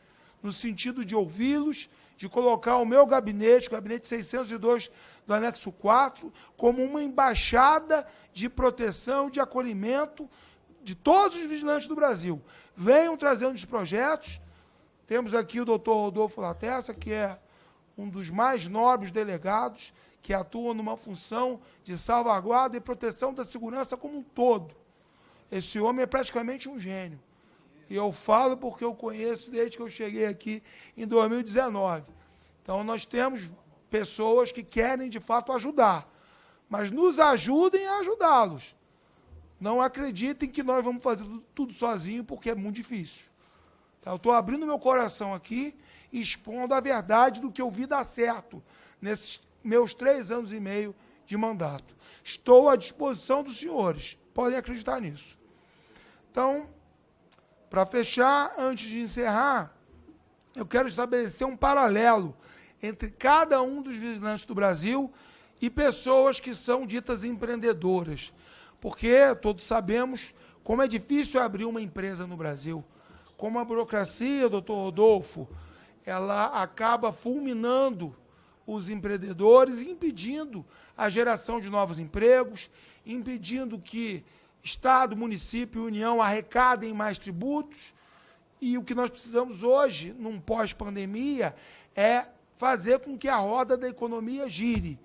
no sentido de ouvi-los, de colocar o meu gabinete, o gabinete 602 do anexo 4, como uma embaixada de proteção, de acolhimento de todos os vigilantes do Brasil. Venham trazendo os projetos. Temos aqui o doutor Rodolfo Latessa, que é um dos mais nobres delegados, que atua numa função de salvaguarda e proteção da segurança como um todo. Esse homem é praticamente um gênio. E eu falo porque eu conheço desde que eu cheguei aqui em 2019. Então, nós temos pessoas que querem, de fato, ajudar. Mas nos ajudem a ajudá-los. Não acreditem que nós vamos fazer tudo sozinho, porque é muito difícil. Tá? Eu estou abrindo meu coração aqui e expondo a verdade do que eu vi dar certo nesses meus 3 anos e meio de mandato. Estou à disposição dos senhores. Podem acreditar nisso. Então, para fechar, antes de encerrar, eu quero estabelecer um paralelo entre cada um dos vigilantes do Brasil e pessoas que são ditas empreendedoras. Porque todos sabemos como é difícil abrir uma empresa no Brasil. Como a burocracia, doutor Rodolfo, ela acaba fulminando os empreendedores e impedindo a geração de novos empregos, impedindo que Estado, município e União arrecadem mais tributos. E o que nós precisamos hoje, num pós-pandemia, é fazer com que a roda da economia gire.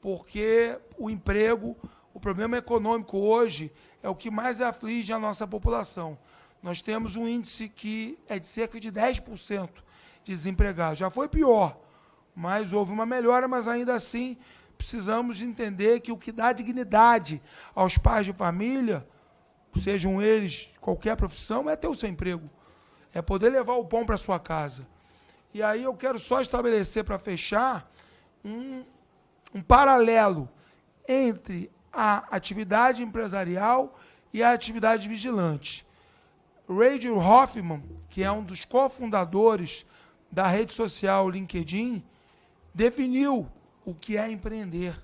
Porque o emprego, o problema econômico hoje, é o que mais aflige a nossa população. Nós temos um índice que é de cerca de 10% de desempregados. Já foi pior, mas houve uma melhora, mas ainda assim precisamos entender que o que dá dignidade aos pais de família, sejam eles qualquer profissão, é ter o seu emprego. É poder levar o pão para sua casa. E aí eu quero só estabelecer, para fechar, um paralelo entre a atividade empresarial e a atividade vigilante. Reid Hoffman, que é um dos cofundadores da rede social LinkedIn, definiu o que é empreender.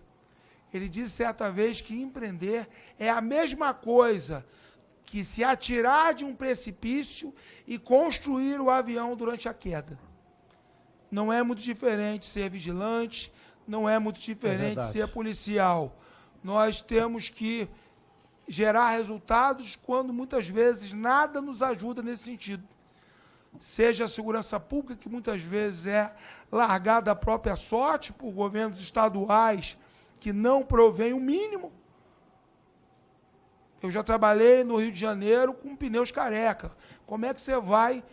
Ele disse certa vez que empreender é a mesma coisa que se atirar de um precipício e construir o avião durante a queda. Não é muito diferente ser vigilante, não é muito diferente ser policial. Nós temos que gerar resultados quando muitas vezes nada nos ajuda nesse sentido. Seja a segurança pública, que muitas vezes é largada à própria sorte por governos estaduais que não provêm o mínimo. Eu já trabalhei no Rio de Janeiro com pneus careca. Como é que você vai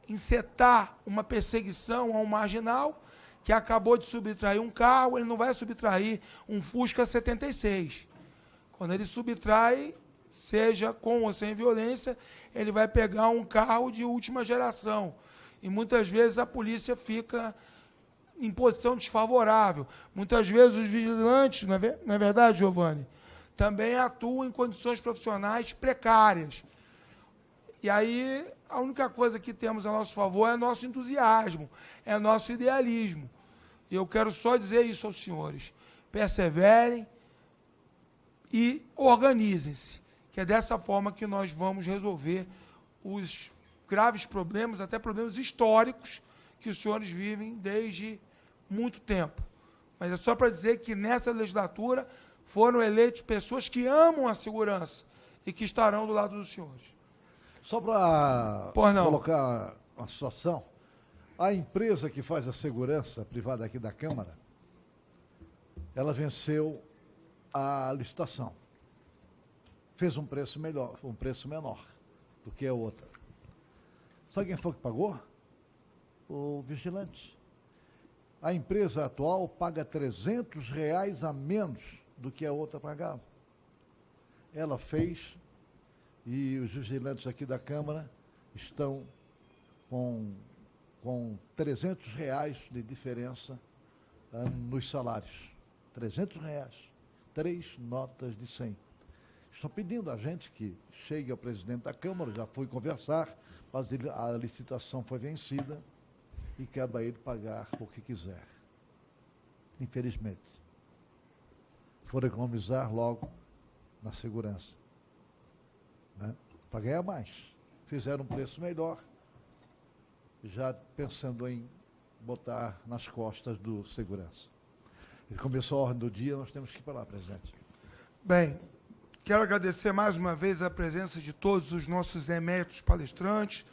encetar uma perseguição a um marginal que acabou de subtrair um carro, ele não vai subtrair um Fusca 76. Quando ele subtrai, seja com ou sem violência, ele vai pegar um carro de última geração. E muitas vezes a polícia fica em posição desfavorável. Muitas vezes os vigilantes, não é verdade, Giovanni, também atuam em condições profissionais precárias. E aí, a única coisa que temos a nosso favor é nosso entusiasmo, é nosso idealismo. E eu quero só dizer isso aos senhores. Perseverem e organizem-se, que é dessa forma que nós vamos resolver os graves problemas, até problemas históricos, que os senhores vivem desde muito tempo. Mas é só para dizer que nessa legislatura foram eleitos pessoas que amam a segurança e que estarão do lado dos senhores. Só para colocar uma situação, a empresa que faz a segurança privada aqui da Câmara, ela venceu a licitação. Fez um preço melhor, um preço menor do que a outra. Sabe quem foi que pagou? O vigilante. A empresa atual paga R$300 a menos do que a outra pagava. Ela fez e os vigilantes aqui da Câmara estão com R$300 de diferença nos salários. R$300. 3 notas de 100. Estão pedindo a gente que chegue ao presidente da Câmara, já fui conversar, mas a licitação foi vencida e cabe a ele pagar o que quiser. Infelizmente. Foram economizar logo na segurança. Né? Para ganhar mais. Fizeram um preço melhor, já pensando em botar nas costas do segurança. Ele começou a ordem do dia, nós temos que ir para lá, presidente. Bem, quero agradecer mais uma vez a presença de todos os nossos eméritos palestrantes,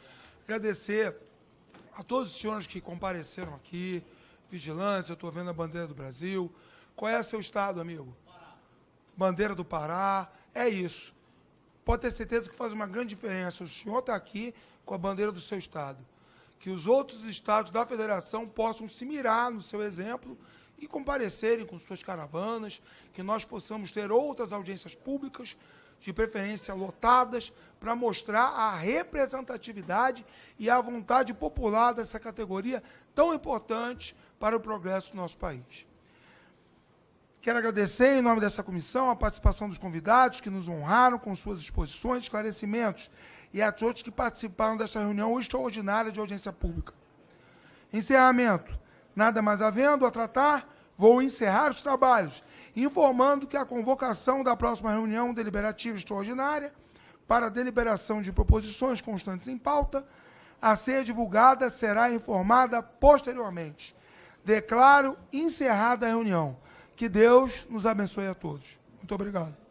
agradecer a todos os senhores que compareceram aqui, vigilância, eu estou vendo a bandeira do Brasil. Qual é seu estado, amigo? Pará. Bandeira do Pará, é isso. Pode ter certeza que faz uma grande diferença. O senhor está aqui com a bandeira do seu estado. Que os outros estados da federação possam se mirar no seu exemplo e comparecerem com suas caravanas, que nós possamos ter outras audiências públicas, de preferência lotadas, para mostrar a representatividade e a vontade popular dessa categoria tão importante para o progresso do nosso país. Quero agradecer, em nome dessa comissão, a participação dos convidados que nos honraram com suas exposições, esclarecimentos, e a todos que participaram desta reunião extraordinária de audiência pública. Encerramento. Nada mais havendo a tratar, vou encerrar os trabalhos, informando que a convocação da próxima reunião deliberativa extraordinária para a deliberação de proposições constantes em pauta, a ser divulgada, será informada posteriormente. Declaro encerrada a reunião. Que Deus nos abençoe a todos. Muito obrigado.